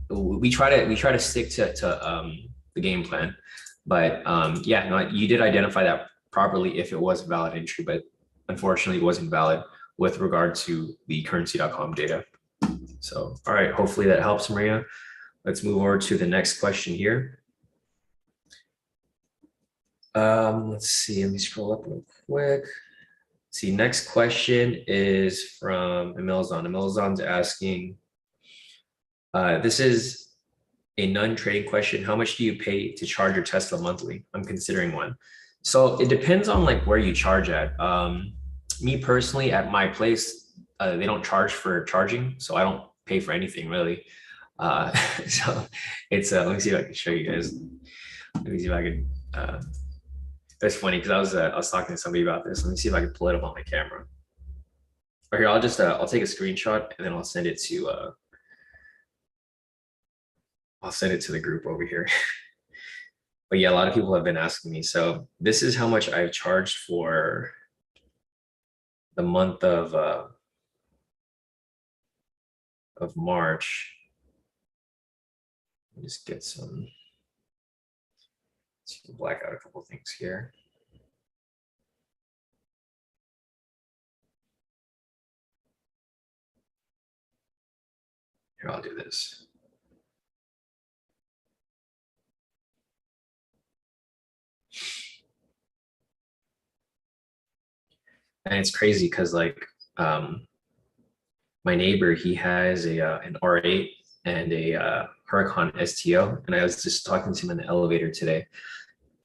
we try to stick to the game plan, but yeah, no, you did identify that properly if it was a valid entry, but unfortunately it wasn't valid with regard to the currency.com data. So, all right, hopefully that helps, Maria. Let's move over to the next question here. Let's see, let me scroll up real quick. See, next question is from Emilzon. Emilzon's asking, this is a non-trading question. How much do you pay to charge your Tesla monthly? I'm considering one. So it depends on like where you charge at. Me personally, at my place, they don't charge for charging, so I don't pay for anything really. So it's let me see if I can show you guys. Let me see if I can. It's funny because I was talking to somebody about this. Let me see if I can pull it up on my camera. Or here, I'll just I'll take a screenshot and then I'll send it to the group over here. But yeah, a lot of people have been asking me. So this is how much I've charged for the month of March. Let me just get some. So you can black out a couple of things here. Here, I'll do this. And it's crazy because like my neighbor, he has an R8 and a Huracan STO, and I was just talking to him in the elevator today.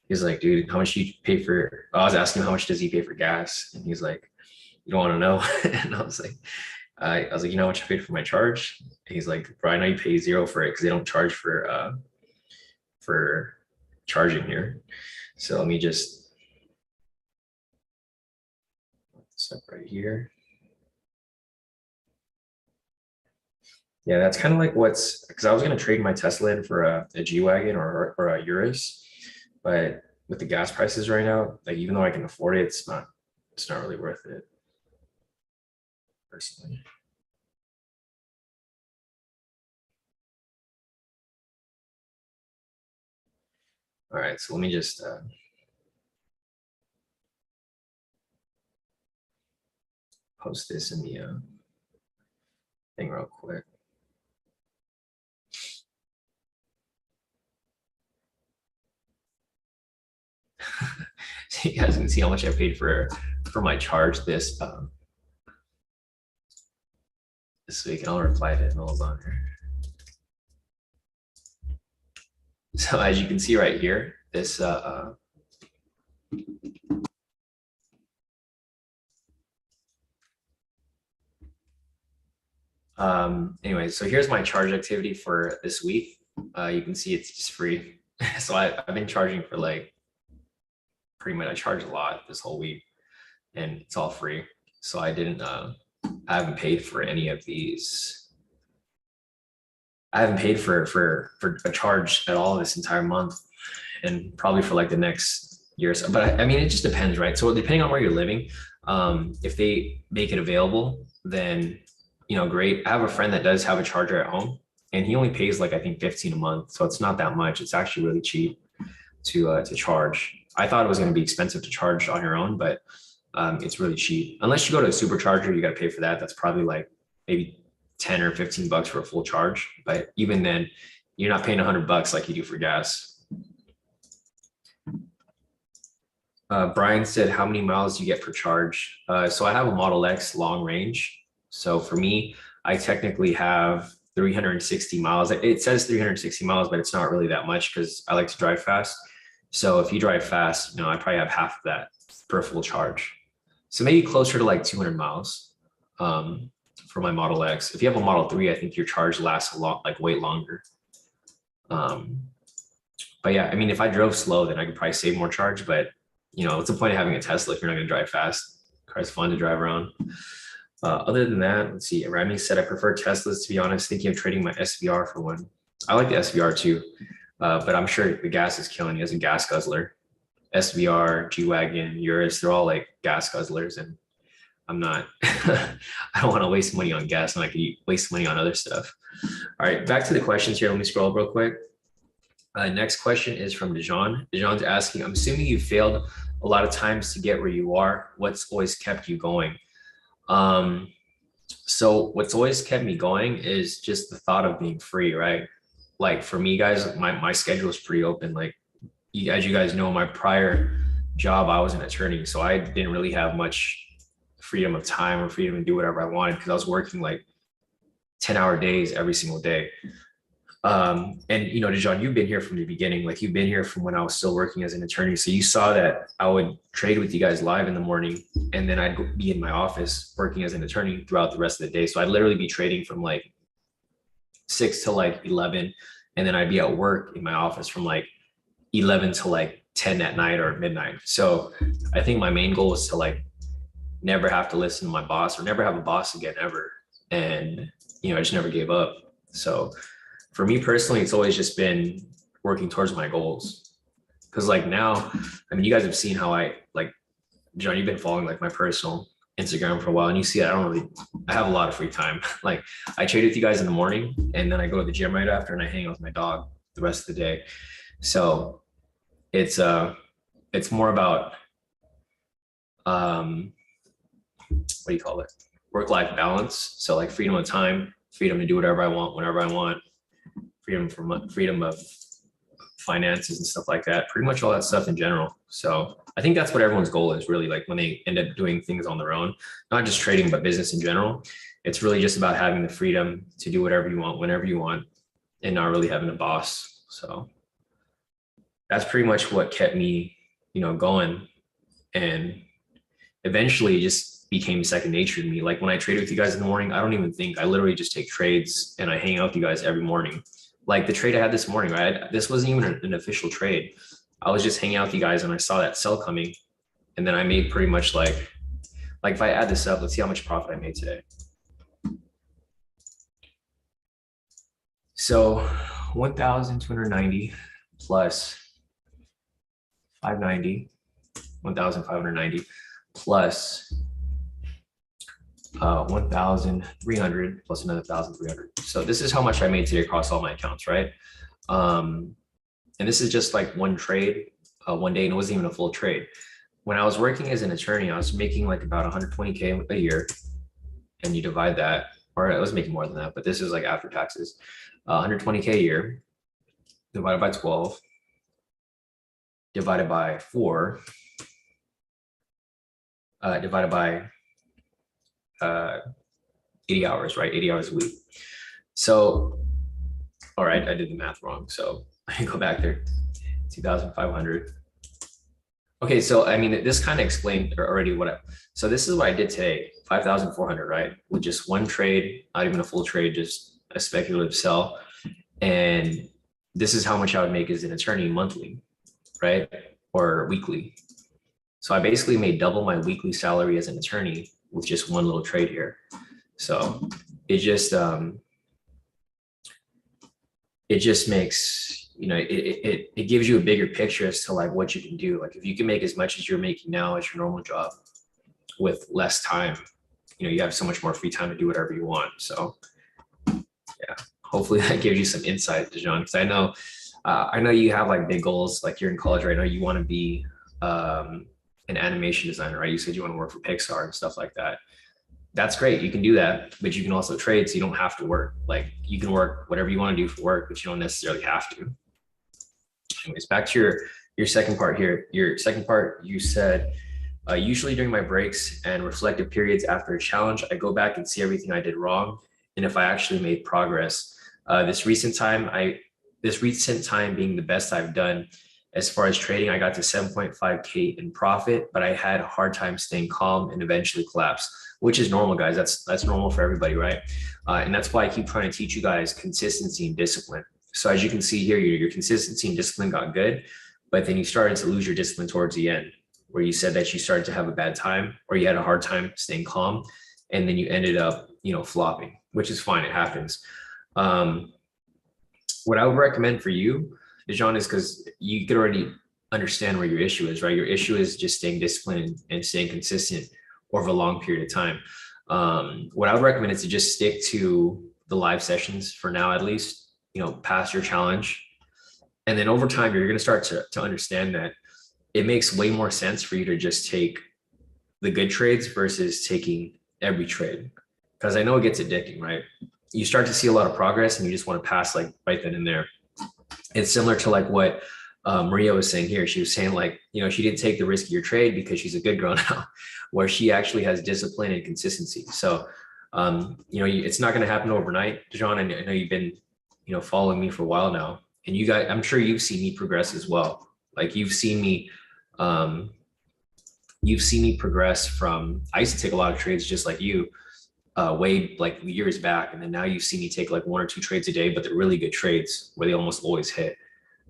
He's like, dude, how much do you pay for? I was asking him how much does he pay for gas, and he's like, you don't want to know. And I was like, you know how much I paid for my charge? And he's like, bro, I know you pay zero for it because they don't charge for charging here. So let me just step right here. Yeah, that's kind of like because I was going to trade my Tesla in for a G-Wagon or a Urus, but with the gas prices right now, like even though I can afford it, it's not really worth it. personally. All right, so let me just post this in the thing real quick. So you guys can see how much I paid for my charge this week. I'll reply to emails on here. So as you can see right here, this anyway, so here's my charge activity for this week. You can see it's just free. So I've been charging for like pretty much, I charge a lot this whole week and it's all free. So I haven't paid for any of these. I haven't paid for a charge at all this entire month and probably for like the next year or so. But I mean, it just depends, right? So depending on where you're living, if they make it available, then, you know, great. I have a friend that does have a charger at home and he only pays like, I think 15 a month. So it's not that much. It's actually really cheap to charge. I thought it was going to be expensive to charge on your own, but it's really cheap. Unless you go to a supercharger, you got to pay for that. That's probably like maybe 10 or 15 bucks for a full charge. But even then, you're not paying 100 bucks like you do for gas. Brian said, how many miles do you get per charge? So I have a Model X long range. So for me, I technically have 360 miles. It says 360 miles, but it's not really that much because I like to drive fast. So if you drive fast, you know, I probably have half of that per full charge. So maybe closer to like 200 miles for my Model X. If you have a Model 3, I think your charge lasts a lot, like way longer. But yeah, I mean, if I drove slow, then I could probably save more charge. But, you know, what's the point of having a Tesla if you're not going to drive fast? Car's fun to drive around. Other than that, let's see. Rami said, I prefer Teslas, to be honest, thinking of trading my SVR for one. I like the SVR too, but I'm sure the gas is killing you as a gas guzzler. SVR, G-Wagon, Urus, they're all like gas guzzlers. And I'm not, I don't want to waste money on gas and I could waste money on other stuff. All right, back to the questions here. Let me scroll up real quick. Next question is from Dejan. Dejan's asking, I'm assuming you failed a lot of times to get where you are. What's always kept you going? So what's always kept me going is just the thought of being free, right? Like for me, guys, my schedule is pretty open. Like as you guys know, my prior job, I was an attorney. So I didn't really have much freedom of time or freedom to do whatever I wanted because I was working like 10-hour days every single day. And you know, Dejan, you've been here from the beginning, like you've been here from when I was still working as an attorney. So you saw that I would trade with you guys live in the morning and then I'd be in my office working as an attorney throughout the rest of the day. So I'd literally be trading from like 6 to like 11. And then I'd be at work in my office from like 11 to like 10 at night or midnight. So I think my main goal was to like never have to listen to my boss or never have a boss again ever. And, you know, I just never gave up. So for me personally, it's always just been working towards my goals. Cause like now, I mean, you guys have seen how I like, John, you've been following like my personal Instagram for a while and you see, I have a lot of free time. Like I trade with you guys in the morning and then I go to the gym right after and I hang out with my dog the rest of the day. So it's more about, what do you call it? Work-life balance. So like freedom of time, freedom to do whatever I want, whenever I want, freedom of finances and stuff like that, pretty much all that stuff in general. So I think that's what everyone's goal is really, like when they end up doing things on their own, not just trading, but business in general. It's really just about having the freedom to do whatever you want, whenever you want, and not really having a boss. So that's pretty much what kept me, you know, going. And eventually it just became second nature to me. Like when I trade with you guys in the morning, I don't even think, I literally just take trades and I hang out with you guys every morning. Like the trade I had this morning, right? This wasn't even an official trade. I was just hanging out with you guys and I saw that sell coming. And then I made pretty much like if I add this up, let's see how much profit I made today. So 1,290 plus 590, 1,590 plus 1,300 plus another 1,300. So this is how much I made today across all my accounts, right? And this is just like one trade, one day, and it wasn't even a full trade. When I was working as an attorney, I was making like about 120K a year, and you divide that, or I was making more than that, but this is like after taxes, 120K a year divided by 12, divided by 4, divided by 80 hours, right? 80 hours a week. So, all right, I did the math wrong. So I go back there, 2,500. Okay, so I mean, this kind of explained already so this is what I did today, 5,400, right? With just one trade, not even a full trade, just a speculative sell. And this is how much I would make as an attorney monthly, right? Or weekly. So I basically made double my weekly salary as an attorney with just one little trade here. So it just makes, you know, it gives you a bigger picture as to like what you can do. Like if you can make as much as you're making now as your normal job with less time, you know, you have so much more free time to do whatever you want. So yeah, hopefully that gives you some insight, Dejan, because I know you have like big goals, like you're in college right now, you want to be an animation designer, right? You said you want to work for Pixar and stuff like that. That's great. You can do that, but you can also trade, so you don't have to work. Like you can work whatever you want to do for work, but you don't necessarily have to. Anyways, back to your second part here. Your second part, you said, usually during my breaks and reflective periods after a challenge, I go back and see everything I did wrong, and if I actually made progress. This recent time being the best I've done. As far as trading, I got to 7.5K in profit, but I had a hard time staying calm and eventually collapsed, which is normal, guys. That's normal for everybody, right? And that's why I keep trying to teach you guys consistency and discipline. So as you can see here, your consistency and discipline got good, but then you started to lose your discipline towards the end, where you said that you started to have a bad time or you had a hard time staying calm, and then you ended up, you know, flopping, which is fine. It happens. What I would recommend for you, Dejan, is because you could already understand where your issue is, right? Your issue is just staying disciplined and staying consistent over a long period of time. What I would recommend is to just stick to the live sessions for now, at least, you know, pass your challenge. And then over time, you're going to start to understand that it makes way more sense for you to just take the good trades versus taking every trade. Because I know it gets addicting, right? You start to see a lot of progress and you just want to pass like right then and there. It's similar to like what Maria was saying here. She was saying like, you know, she didn't take the riskier trade because she's a good girl now, where she actually has discipline and consistency. So, you know, it's not going to happen overnight, Dejan. And I know you've been, you know, following me for a while now, and you guys, I'm sure you've seen me progress as well. Like you've seen me progress from, I used to take a lot of trades just like you, way like years back, and then now you see me take like 1 or 2 trades a day, but they're really good trades where they almost always hit.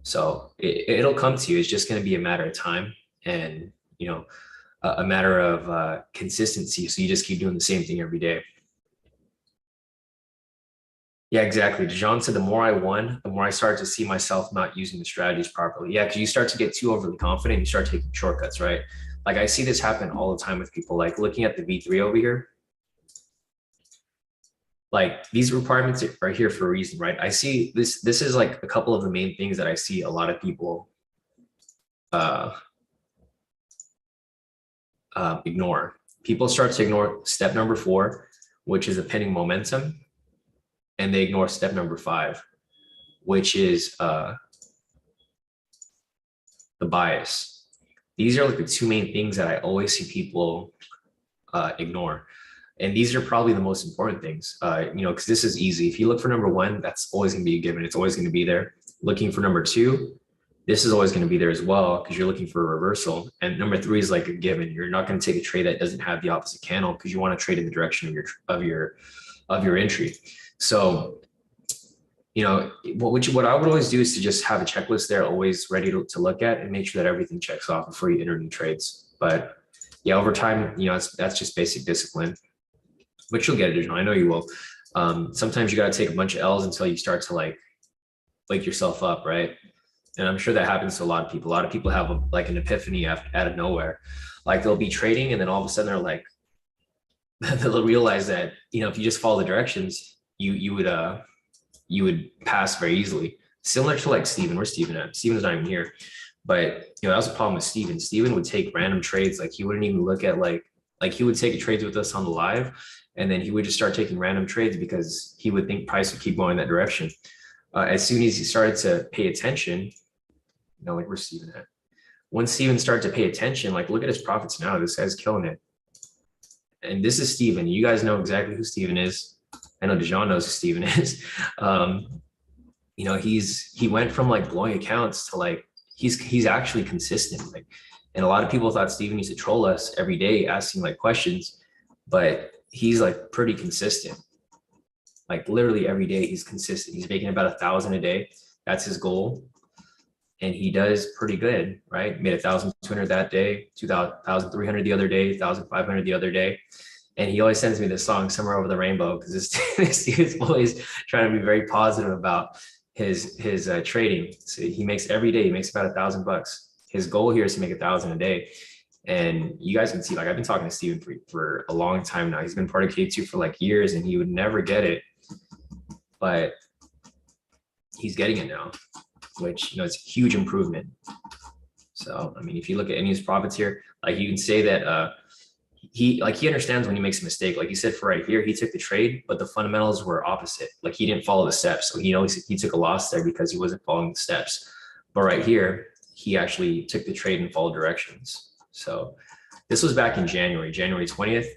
So it'll come to you. It's just going to be a matter of time, and you know, a matter of consistency. So you just keep doing the same thing every day. Yeah, exactly. Dejan said the more I won, the more I started to see myself not using the strategies properly. Yeah, because you start to get too overly confident, you start taking shortcuts, right? Like I see this happen all the time with people, like looking at the V3 over here. Like these requirements are here for a reason, right? I see this is like a couple of the main things that I see a lot of people ignore. People start to ignore step number 4, which is a pinning momentum, and they ignore step number 5, which is the bias. These are like the 2 main things that I always see people ignore. And these are probably the most important things, you know, because this is easy. If you look for number 1, that's always going to be a given. It's always going to be there. Looking for number 2, this is always going to be there as well, because you're looking for a reversal. And number 3 is like a given. You're not going to take a trade that doesn't have the opposite candle, because you want to trade in the direction of your entry. So, you know, what I would always do is to just have a checklist there, always ready to look at, and make sure that everything checks off before you enter new trades. But yeah, over time, you know, that's just basic discipline. But you'll get it, I know you will. Sometimes you got to take a bunch of L's until you start to like wake yourself up, right? And I'm sure that happens to a lot of people. A lot of people have like an epiphany out of nowhere. Like they'll be trading, and then all of a sudden they're like, they'll realize that, you know, if you just follow the directions, you would pass very easily. Similar to like Steven. Where's Steven at? Steven's not even here. But you know, that was a problem with Steven. Steven would take random trades, like he wouldn't even look at like he would take trades with us on the live, and then he would just start taking random trades because he would think price would keep going that direction. As soon as he started to pay attention, you know, like where's Steven at? Once Steven started to pay attention, like look at his profits now. This guy's killing it. And this is Steven. You guys know exactly who Steven is. I know Dejan knows who Steven is. You know, he went from like blowing accounts to like he's actually consistent. Like, and a lot of people thought Steven used to troll us every day asking like questions, but he's like pretty consistent. Like literally every day he's consistent. He's making about 1,000 a day. That's his goal. And he does pretty good, right? Made 1,200 that day, 2,300 the other day, 1,500 the other day. And he always sends me this song, Somewhere Over the Rainbow, because this dude's always trying to be very positive about his trading. So he makes every day, he makes about $1,000. His goal here is to make 1,000 a day. And you guys can see, like I've been talking to Steven for a long time now. He's been part of K2 for like years and he would never get it, but he's getting it now, which, you know, it's a huge improvement. So, I mean, if you look at any of his profits here, like you can say that he understands when he makes a mistake. Like he said for right here, he took the trade, but the fundamentals were opposite. Like he didn't follow the steps. So he knows he took a loss there because he wasn't following the steps. But right here, he actually took the trade and followed directions. So this was back in January 20th.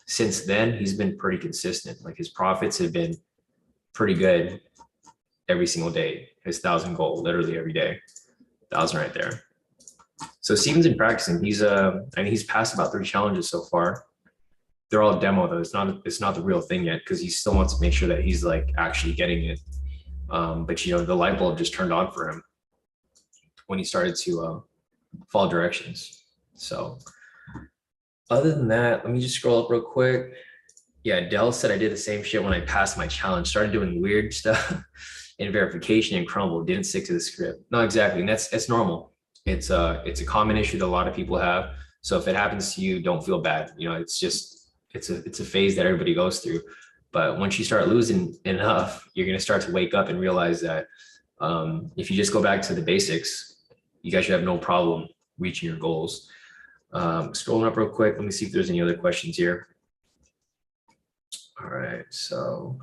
Since then, he's been pretty consistent. Like his profits have been pretty good every single day. His 1,000 goal, literally every day, 1,000 right there. So Steven's been practicing. He's I mean, he's passed about 3 challenges so far. They're all demo though. It's not the real thing yet because he still wants to make sure that he's like actually getting it. But you know, the light bulb just turned on for him when he started to follow directions. So other than that, let me just scroll up real quick. Yeah, Dell said I did the same shit when I passed my challenge, started doing weird stuff in verification and crumbled, didn't stick to the script. No, exactly. And that's normal. It's a common issue that a lot of people have. So if it happens to you, don't feel bad. You know, it's just, it's a phase that everybody goes through. But once you start losing enough, you're going to start to wake up and realize that if you just go back to the basics, you guys should have no problem reaching your goals. Scrolling up real quick. Let me see if there's any other questions here. All right, so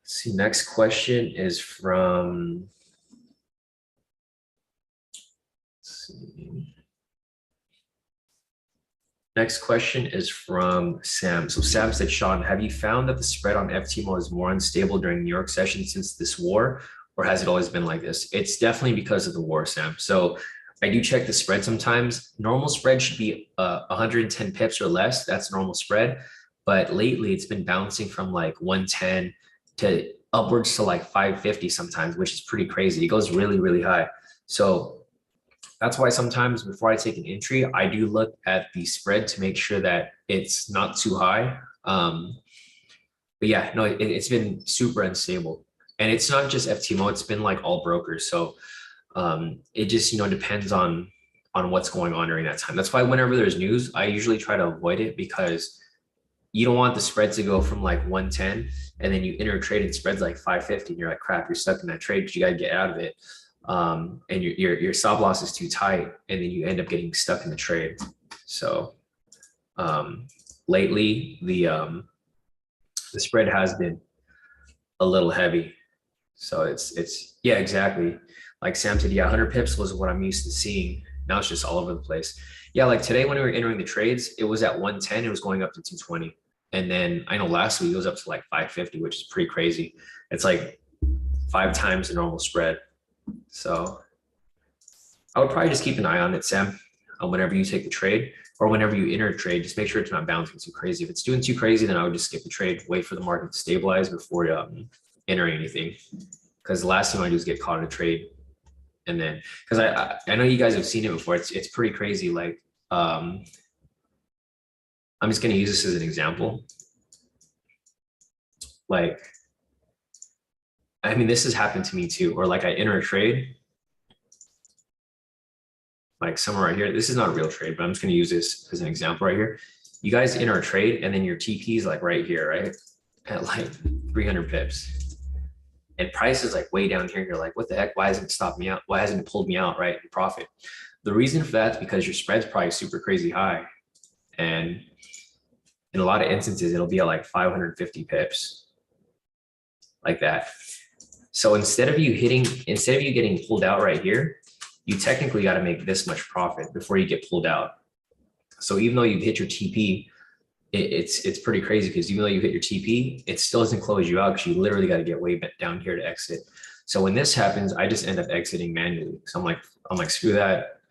let's see. Next question is from, let's see. Next question is from Sam. So Sam said, Sean, have you found that the spread on Ftml is more unstable during New York session since this war, or has it always been like this? It's definitely because of the war, Sam. So I do check the spread sometimes. Normal spread should be 110 pips or less. That's normal spread. But lately it's been bouncing from like 110 to upwards to like 550 sometimes, which is pretty crazy. It goes really, really high. So that's why sometimes before I take an entry, I do look at the spread to make sure that it's not too high. But yeah, no, it's been super unstable. And it's not just FTMO, it's been like all brokers. So it just, you know, depends on what's going on during that time. That's why whenever there's news, I usually try to avoid it because you don't want the spread to go from like 110 and then you enter a trade and spreads like 550 and you're like, crap, you're stuck in that trade because you got to get out of it. And your stop loss is too tight and then you end up getting stuck in the trade. So lately the spread has been a little heavy. So it's yeah, exactly. Like Sam said, yeah, 100 pips was what I'm used to seeing. Now it's just all over the place. Yeah, like today when we were entering the trades, it was at 110, it was going up to 220. And then I know last week it was up to like 550, which is pretty crazy. It's like 5 times the normal spread. So I would probably just keep an eye on it, Sam, whenever you take the trade or whenever you enter a trade, just make sure it's not bouncing too crazy. If it's doing too crazy, then I would just skip the trade, wait for the market to stabilize before entering anything. Because the last thing I do is get caught in a trade. And then, because I know you guys have seen it before. It's pretty crazy. Like, I'm just going to use this as an example. Like, I mean, this has happened to me too. Or like I enter a trade like somewhere right here. This is not a real trade, but I'm just going to use this as an example right here. You guys enter a trade and then your TP is like right here, right? At like 300 pips. And price is like way down here. You're like, what the heck? Why hasn't it stopped me out? Why hasn't it pulled me out, right? In profit. The reason for that is because your spread's probably super crazy high. And in a lot of instances, it'll be at like 550 pips, like that. So instead of you getting pulled out right here, you technically got to make this much profit before you get pulled out. So even though you've hit your TP, it's pretty crazy because even though you hit your TP, it still doesn't close you out because you literally got to get way down here to exit. So when this happens, I just end up exiting manually. So I'm like, screw that,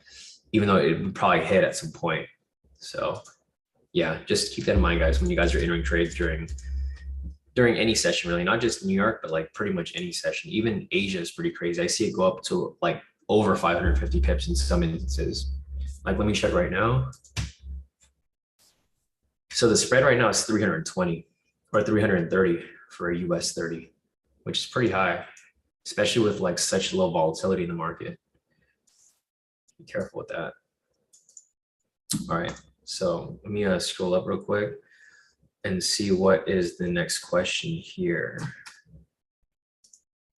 even though it would probably hit at some point. So yeah, just keep that in mind, guys, when you guys are entering trades during any session, really, not just New York, but like pretty much any session. Even Asia is pretty crazy. I see it go up to like over 550 pips in some instances. Like, let me check right now. So the spread right now is 320 or 330 for a US 30, which is pretty high, especially with like such low volatility in the market. Be careful with that. All right, so let me scroll up real quick and see what is the next question here.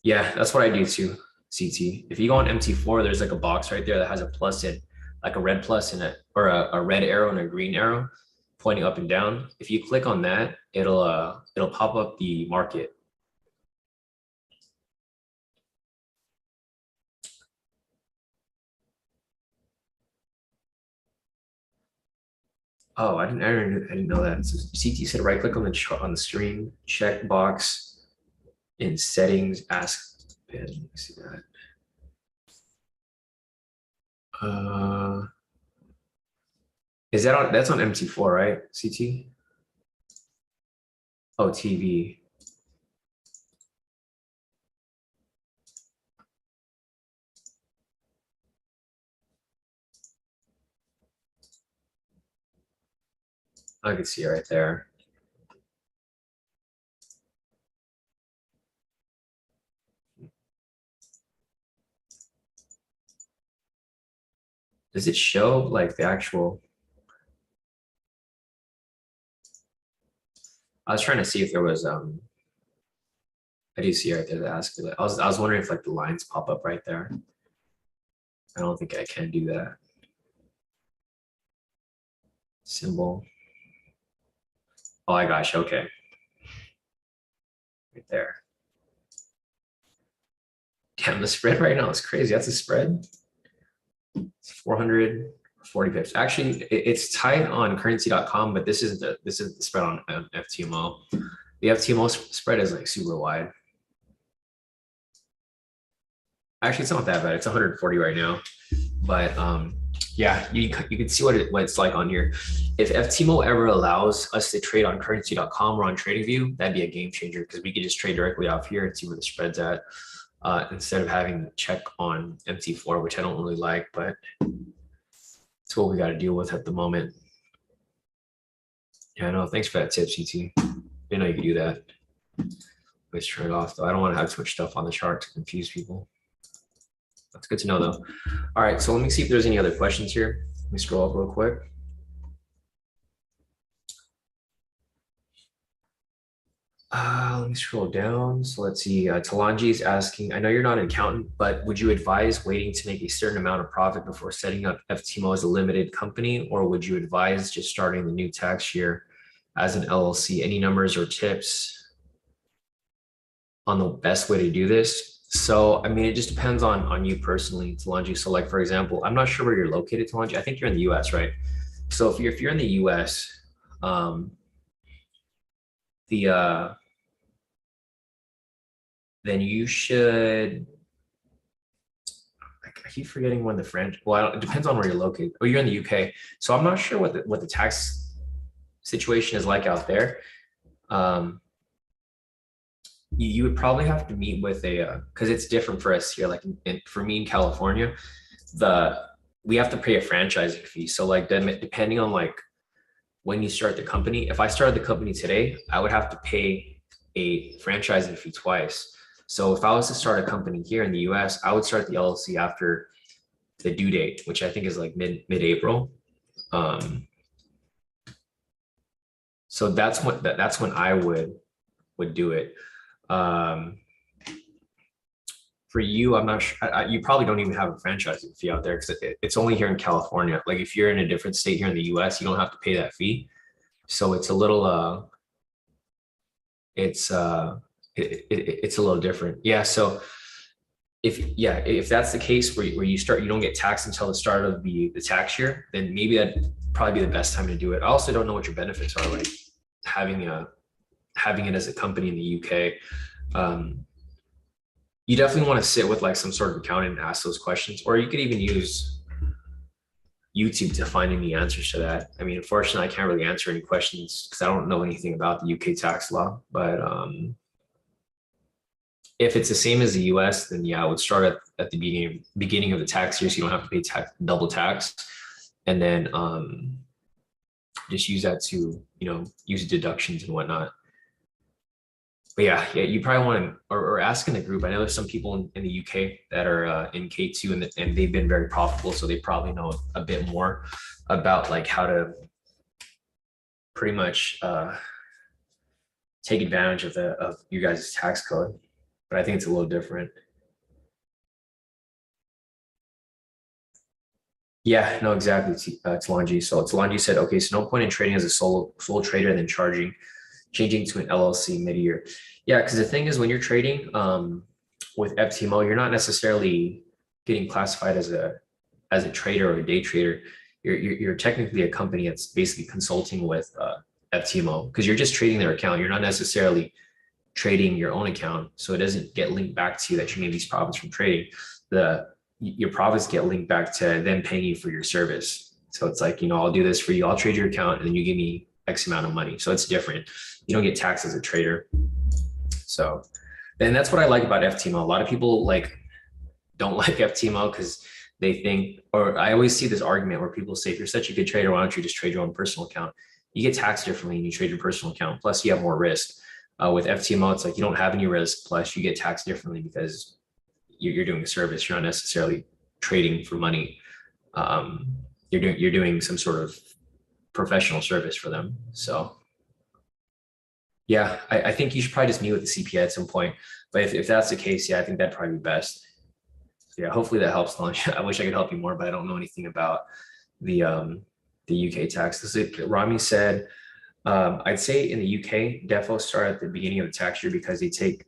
Yeah, that's what I do too, CT. If you go on MT4, there's like a box right there that has a plus in, like a red plus in it, or a red arrow and a green arrow pointing up and down. If you click on that, it'll pop up the market. Oh, I didn't know that. So CT said right click on the chart on the screen, check box in settings, ask pin. Let me see that. Is that on, that's on MT4, right? CT? Oh, TV. I can see it right there. Does it show like the actual? I was trying to see if there was I do see right there the ask. I was wondering if like the lines pop up right there. I don't think I can do that. Symbol. Oh my gosh, okay. Right there. Damn, the spread right now is crazy. That's a spread. It's 440 pips. Actually, it's tight on currency.com, but this isn't the spread on FTML. The FTML spread is like super wide. Actually, it's not that bad. It's 140 right now. But yeah, you can see what it's like on here. If FTMO ever allows us to trade on currency.com or on TradingView, that'd be a game changer because we could just trade directly off here and see where the spread's at instead of having to check on MT4, which I don't really like, but it's what we got to deal with at the moment. Yeah, no, thanks for that tip, CT. I know you can do that. Let's turn it off though. I don't want to have too much stuff on the chart to confuse people. That's good to know though. All right, so let me see if there's any other questions here. Let me scroll up real quick. Let me scroll down. So let's see. Talanji is asking, I know you're not an accountant, but would you advise waiting to make a certain amount of profit before setting up FTMO as a limited company, or would you advise just starting the new tax year as an LLC? Any numbers or tips on the best way to do this? So, I mean, it just depends on you personally, Talanji. So like, for example, I'm not sure where you're located, Talanji. I think you're in the US, right? So if you're in the US, then you should, I keep forgetting when the French, well, it depends on where you're located. Oh, you're in the UK. So I'm not sure what the tax situation is like out there. You would probably have to meet with because it's different for us here. Like for me in California, we have to pay a franchising fee. So like depending on like when you start the company, if I started the company today, I would have to pay a franchising fee twice. So if I was to start a company here in the US, I would start the LLC after the due date, which I think is like mid-April. So that's when I would do it. For you, I'm not sure. You probably don't even have a franchising fee out there because it's only here in California. Like if you're in a different state here in the US, you don't have to pay that fee. So it's a little it's it's a little different. Yeah. So if that's the case where you don't get taxed until the start of the tax year, then maybe that'd probably be the best time to do it. I also don't know what your benefits are, like having it as a company in the UK. You definitely want to sit with like some sort of accountant and ask those questions, or you could even use YouTube to find any answers to that. I mean, unfortunately, I can't really answer any questions because I don't know anything about the UK tax law. But if it's the same as the US, then yeah, I would start at the beginning of the tax year, so you don't have to pay double tax, and then just use that to use deductions and whatnot. But yeah, you probably want to or ask in the group. I know there's some people in the UK that are in K2 and they've been very profitable, so they probably know a bit more about like how to pretty much take advantage of you guys' tax code. But I think it's a little different. Yeah, no, exactly. Talanji. So Talanji said, okay, so no point in trading as a sole trader and then changing to an LLC mid-year. Yeah, because the thing is, when you're trading with FTMO, you're not necessarily getting classified as a trader or a day trader. You're technically a company that's basically consulting with FTMO because you're just trading their account. You're not necessarily trading your own account, so it doesn't get linked back to you that you made these profits from trading. Your profits get linked back to them paying you for your service. So it's like, I'll do this for you. I'll trade your account and then you give me X amount of money. So it's different. You don't get taxed as a trader. So, and that's what I like about FTMO. A lot of people don't like FTMO because they think, or I always see this argument where people say, if you're such a good trader, why don't you just trade your own personal account? You get taxed differently when you trade your personal account. Plus you have more risk. With FTMO, it's like you don't have any risk. Plus you get taxed differently because you're doing a service. You're not necessarily trading for money. You're doing some sort of professional service for them. So yeah, I think you should probably just meet with the CPA at some point. But if that's the case, yeah, I think that'd probably be best. So yeah, hopefully that helps, Lunch. I wish I could help you more, but I don't know anything about the UK tax. Rami said, I'd say in the UK, defo start at the beginning of the tax year because they take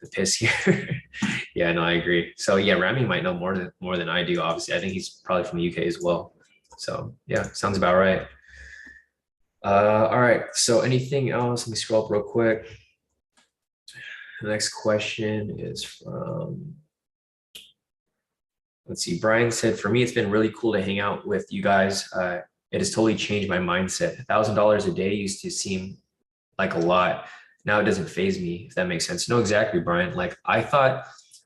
the piss here. Yeah, no, I agree. So yeah, Rami might know more than I do. Obviously, I think he's probably from the UK as well. So yeah, sounds about right. All right. So anything else? Let me scroll up real quick. The next question is from, let's see. Brian said, for me, it's been really cool to hang out with you guys. It has totally changed my mindset. $1,000 a day used to seem like a lot. Now it doesn't faze me, if that makes sense. No, exactly, Brian. Like I thought,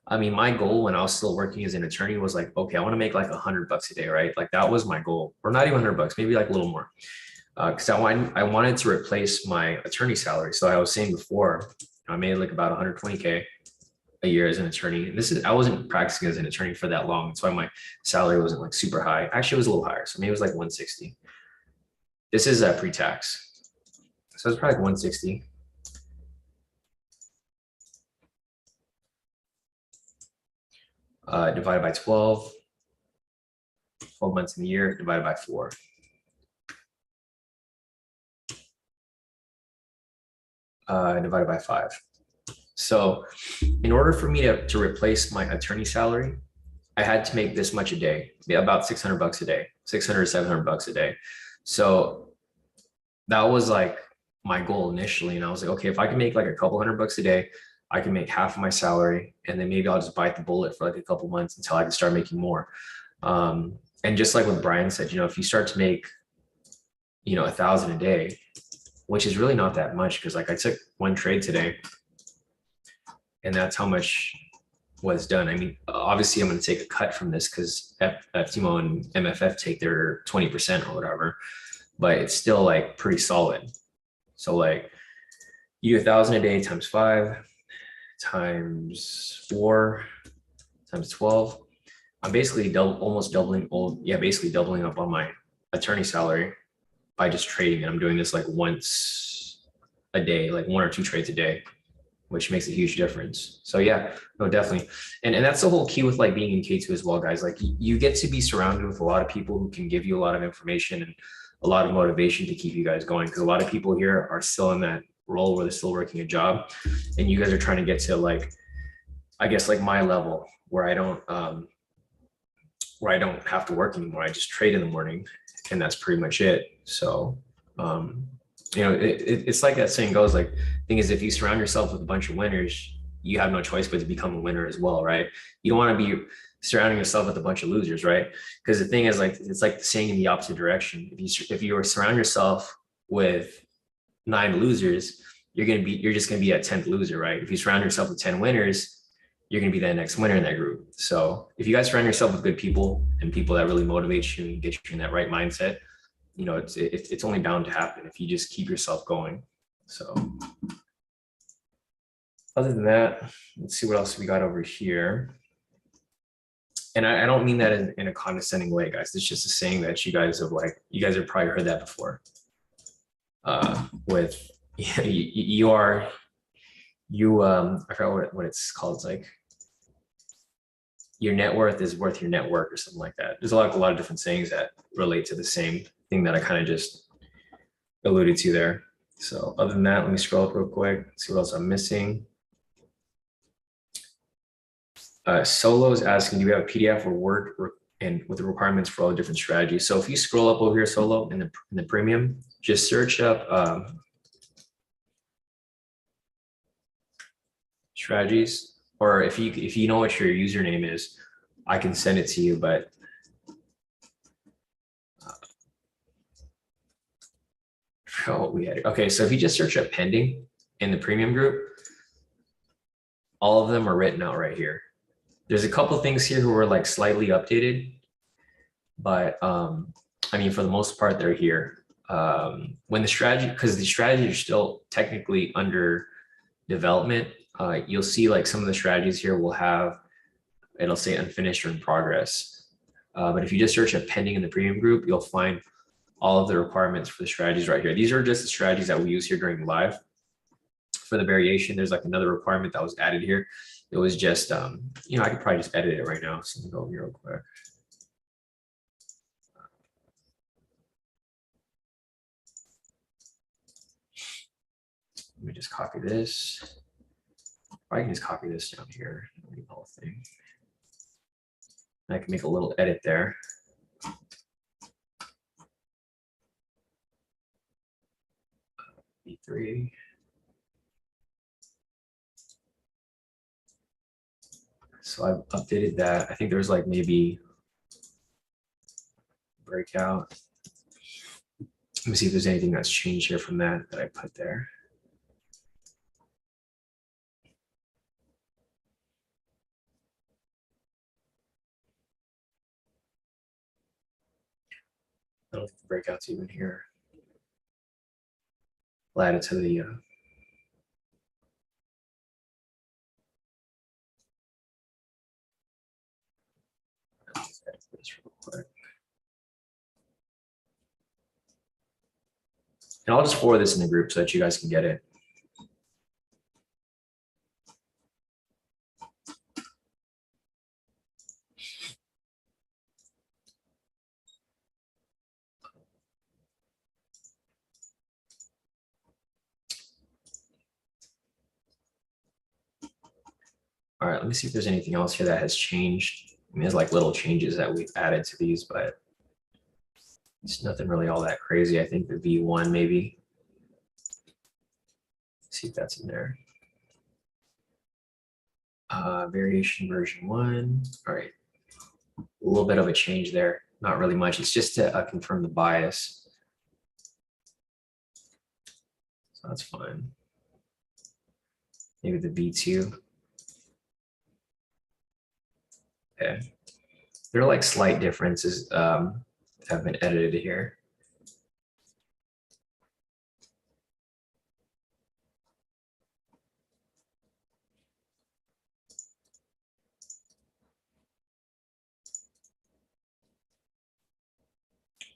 my goal when I was still working as an attorney was like, okay, I want to make like $100 a day, right? Like that was my goal, or not even $100, maybe like a little more. Because I wanted to replace my attorney salary. So I was saying before, I made like about 120K a year as an attorney. And I wasn't practicing as an attorney for that long. That's why my salary wasn't like super high. Actually, it was a little higher. So maybe it was like 160. This is pre-tax. So it's probably like 160. Divided by 12 months in the year, divided by 4. Divided by 5. So in order for me to replace my attorney salary, I had to make this much a day, about $600 a day, 600, $700 a day. So that was like my goal initially. And I was like, okay, if I can make like a couple $100 a day, I can make half of my salary, and then maybe I'll just bite the bullet for like a couple months until I can start making more. And just like what Brian said, if you start to make, 1,000 a day, which is really not that much, because like I took one trade today and that's how much was done. Obviously I'm going to take a cut from this because FTMO and MFF take their 20% or whatever, but it's still like pretty solid. So like you do 1,000 a day times 5 times 4 times 12. I'm basically almost doubling, basically doubling up on my attorney salary by just trading. And I'm doing this like once a day, like 1 or 2 trades a day, which makes a huge difference. So yeah, no, definitely. And that's the whole key with like being in K2 as well, guys. Like you get to be surrounded with a lot of people who can give you a lot of information and a lot of motivation to keep you guys going. Because a lot of people here are still in that role where they're still working a job, and you guys are trying to get to like, I guess like my level where I don't have to work anymore. I just trade in the morning, and that's pretty much it. So, it's like that saying goes, like, thing is, if you surround yourself with a bunch of winners, you have no choice but to become a winner as well, right? You don't want to be surrounding yourself with a bunch of losers, right? Because the thing is, like, it's like saying in the opposite direction. If you surround yourself with 9 losers, you're just gonna be a 10th loser, right? If you surround yourself with 10 winners, you're going to be the next winner in that group. So if you guys surround yourself with good people and people that really motivate you and get you in that right mindset, it's only bound to happen if you just keep yourself going. So other than that, let's see what else we got over here. And I don't mean that in a condescending way, guys. It's just a saying that you guys have probably heard that before. With I forgot what it's called. It's like your net worth is worth your net work or something like that. There's a lot of different sayings that relate to the same thing that I kind of just alluded to there. So other than that, let me scroll up real quick, see what else I'm missing. Solo is asking, do you have a PDF or Word and with the requirements for all the different strategies? So if you scroll up over here, Solo, in the premium, just search up strategies, or if you know what your username is, I can send it to you, but okay, so if you just search up pending in the premium group, all of them are written out right here. There's a couple things here who are like slightly updated, but I mean, for the most part, they're here. When the strategy, because the strategies are still technically under development, you'll see like some of the strategies here will have, it'll say unfinished or in progress. But if you just search up pending in the premium group, you'll find all of the requirements for the strategies right here. These are just the strategies that we use here during live. For the variation, there's like another requirement that was added here. It was just, I could probably just edit it right now. So let me go over here real quick. Let me just copy this. I can just copy this down here, the whole thing. I can make a little edit there. B3. So I've updated that. I think there's like maybe breakout. Let me see if there's anything that's changed here from that I put there. I don't think the breakout's even here. I'll add it to the this real quick. And I'll just forward this in the group so that you guys can get it. All right, let me see if there's anything else here that has changed. I mean, there's like little changes that we've added to these, but it's nothing really all that crazy. I think the V1 maybe. Let's see if that's in there. Variation version 1. All right, a little bit of a change there. Not really much. It's just to confirm the bias. So that's fine. Maybe the V2. Okay. There are like slight differences have been edited here.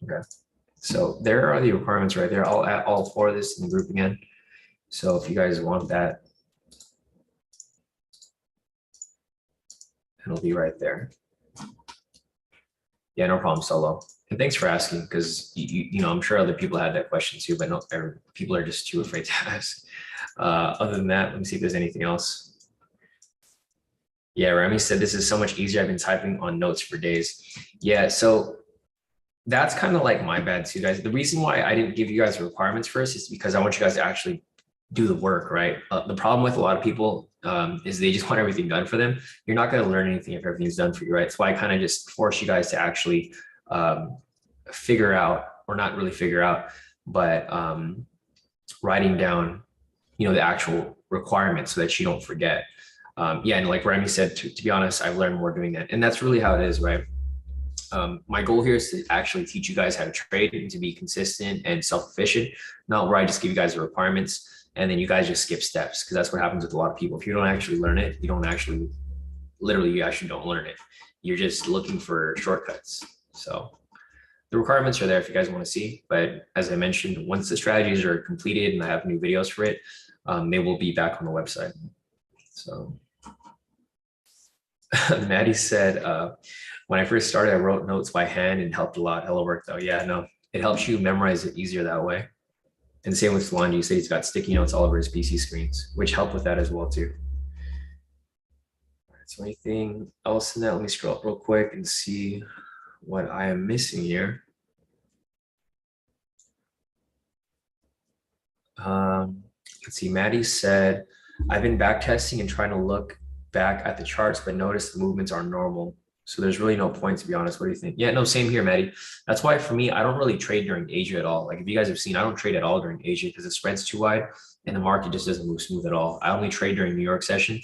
Okay. So there are the requirements right there. I'll add all 4 of this in the group again. So if you guys want that, it'll be right there. Yeah, no problem, Solo. And thanks for asking, because you know, I'm sure other people had that question too, but no, people are just too afraid to ask. Other than that, let me see if there's anything else. Yeah, Remy said this is so much easier. I've been typing on notes for days. Yeah, so that's kind of like my bad too, guys. The reason why I didn't give you guys the requirements first is because I want you guys to actually do the work, right? The problem with a lot of people is they just want everything done for them. You're not going to learn anything if everything's done for you, right? So I kind of just force you guys to actually figure out, or not really figure out, but writing down, you know, the actual requirements so that you don't forget. Yeah, and like Remy said, to be honest, I've learned more doing that, and that's really how it is, right? My goal here is to actually teach you guys how to trade and to be consistent and self-efficient, not where I just give you guys the requirements and then you guys just skip steps, because that's what happens with a lot of people. If you don't actually learn it, you don't actually, literally, you actually don't learn it. You're just looking for shortcuts. So the requirements are there if you guys want to see, but as I mentioned, once the strategies are completed and I have new videos for it, they will be back on the website. So Maddie said, when I first started, I wrote notes by hand and helped a lot. Hella work though. Yeah, no, it helps you memorize it easier that way. And same with Solange, you say he's got sticky notes all over his PC screens, which help with that as well too. All right, so anything else in that? Let me scroll up real quick and see what I am missing here. Let's see, Maddie said, I've been back testing and trying to look back at the charts, but notice the movements are normal. So there's really no point, to be honest. What do you think? Yeah, no, same here, Maddie. That's why for me, I don't really trade during Asia at all. Like if you guys have seen, I don't trade at all during Asia because the spread's too wide and the market just doesn't move smooth at all. I only trade during New York session,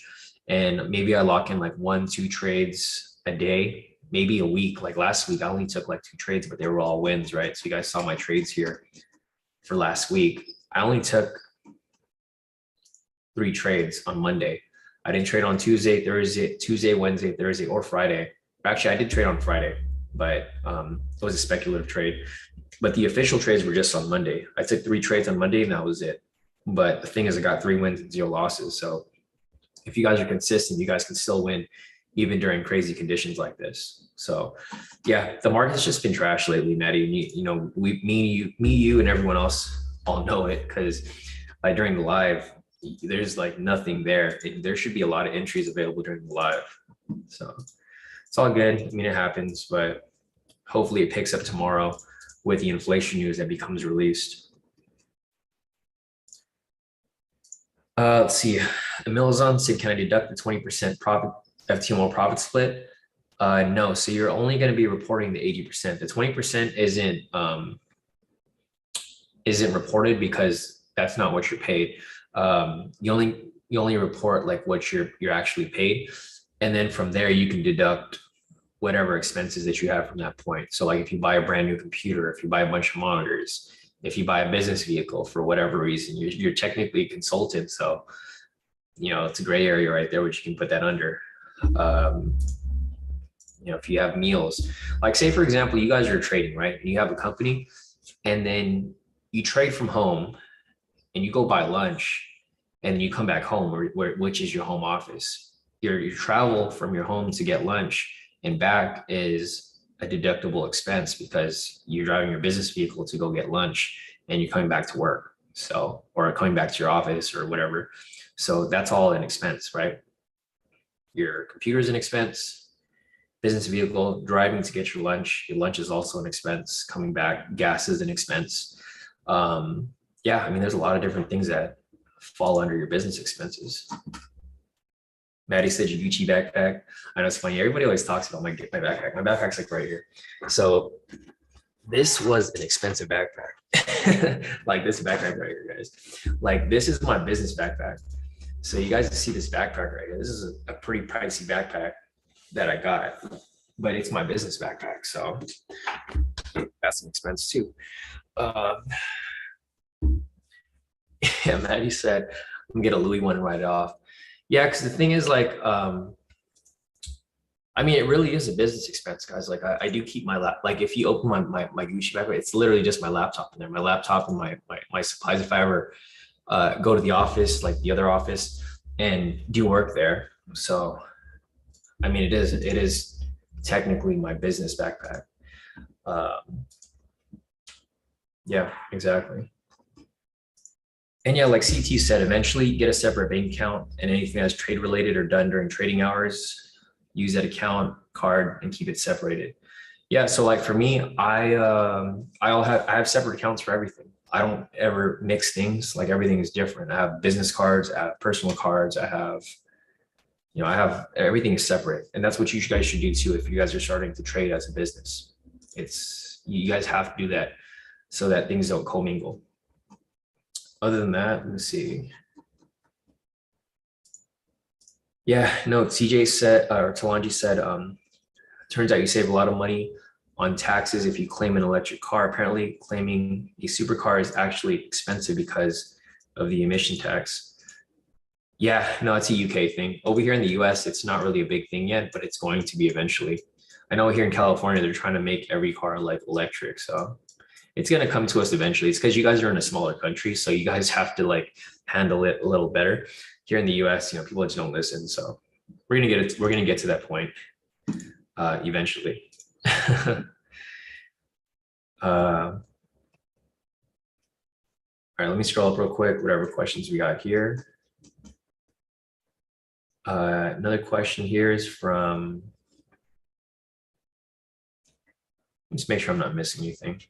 and maybe I lock in like 1-2 trades a day, maybe a week. Like last week, I only took like 2 trades, but they were all wins, right? So you guys saw my trades here for last week. I only took 3 trades on Monday. I didn't trade on Tuesday, Wednesday, Thursday, or Friday. Actually, I did trade on Friday, but it was a speculative trade. But the official trades were just on Monday. I took 3 trades on Monday and that was it. But the thing is, I got 3 wins and 0 losses. So if you guys are consistent, you guys can still win even during crazy conditions like this. So yeah, the market's just been trash lately, Maddie. You know, me, you, and everyone else all know it, because like during the live, there's like nothing there. There should be a lot of entries available during the live. So it's all good. I mean, it happens, but hopefully it picks up tomorrow with the inflation news that becomes released. Let's see. Emilazon said, can I deduct the 20% profit FTML profit split? No. So you're only going to be reporting the 80%. The 20% isn't reported because that's not what you're paid. You only report like what you're actually paid, and then from there you can deduct whatever expenses that you have from that point. So like if you buy a brand new computer, if you buy a bunch of monitors, if you buy a business vehicle for whatever reason, you're technically a consultant. So, you know, it's a gray area right there, which you can put that under. You know, if you have meals, like say, for example, you guys are trading, right? And you have a company and then you trade from home and you go buy lunch and you come back home, which is your home office. Your travel from your home to get lunch and back is a deductible expense because you're driving your business vehicle to go get lunch and you're coming back to work. So, or coming back to your office or whatever. So that's all an expense, right? Your computer is an expense, business vehicle, driving to get your lunch is also an expense, coming back, gas is an expense. Yeah, I mean, there's a lot of different things that fall under your business expenses. Maddie said your Gucci backpack. I know it's funny. Everybody always talks about my backpack. My backpack's like right here. So this was an expensive backpack. Like this backpack right here, guys. Like this is my business backpack. So you guys see this backpack right here. This is a pretty pricey backpack that I got, but it's my business backpack. So that's an expense too. Yeah, Maddie said, I'm gonna get a Louis one right off. Yeah, because the thing is like, I mean, it really is a business expense, guys. Like I do keep my like if you open my Gucci bag, it's literally just my laptop in there, my laptop and my supplies. If I ever go to the office, like the other office, and do work there. So, I mean, it is technically my business backpack. Yeah, exactly. And yeah, like CT said, eventually get a separate bank account and anything that's trade related or done during trading hours, use that account card and keep it separated. Yeah, so like for me, I have separate accounts for everything. I don't ever mix things. Like everything is different. I have business cards, I have personal cards, I have, I have everything is separate. And that's what you guys should do too if you guys are starting to trade as a business. It's you guys have to do that so that things don't commingle. Other than that, let me see. Yeah, no, TJ said, or Talanji said, turns out you save a lot of money on taxes if you claim an electric car. Apparently, claiming a supercar is actually expensive because of the emission tax. Yeah, no, it's a UK thing. Over here in the US, it's not really a big thing yet, but it's going to be eventually. I know here in California, they're trying to make every car like electric. So it's going to come to us eventually. It's because you guys are in a smaller country. So you guys have to like handle it a little better. Here in the US, people just don't listen. So we're going to get to that point eventually. All right, let me scroll up real quick, whatever questions we got here. Another question here is from, just make sure I'm not missing anything.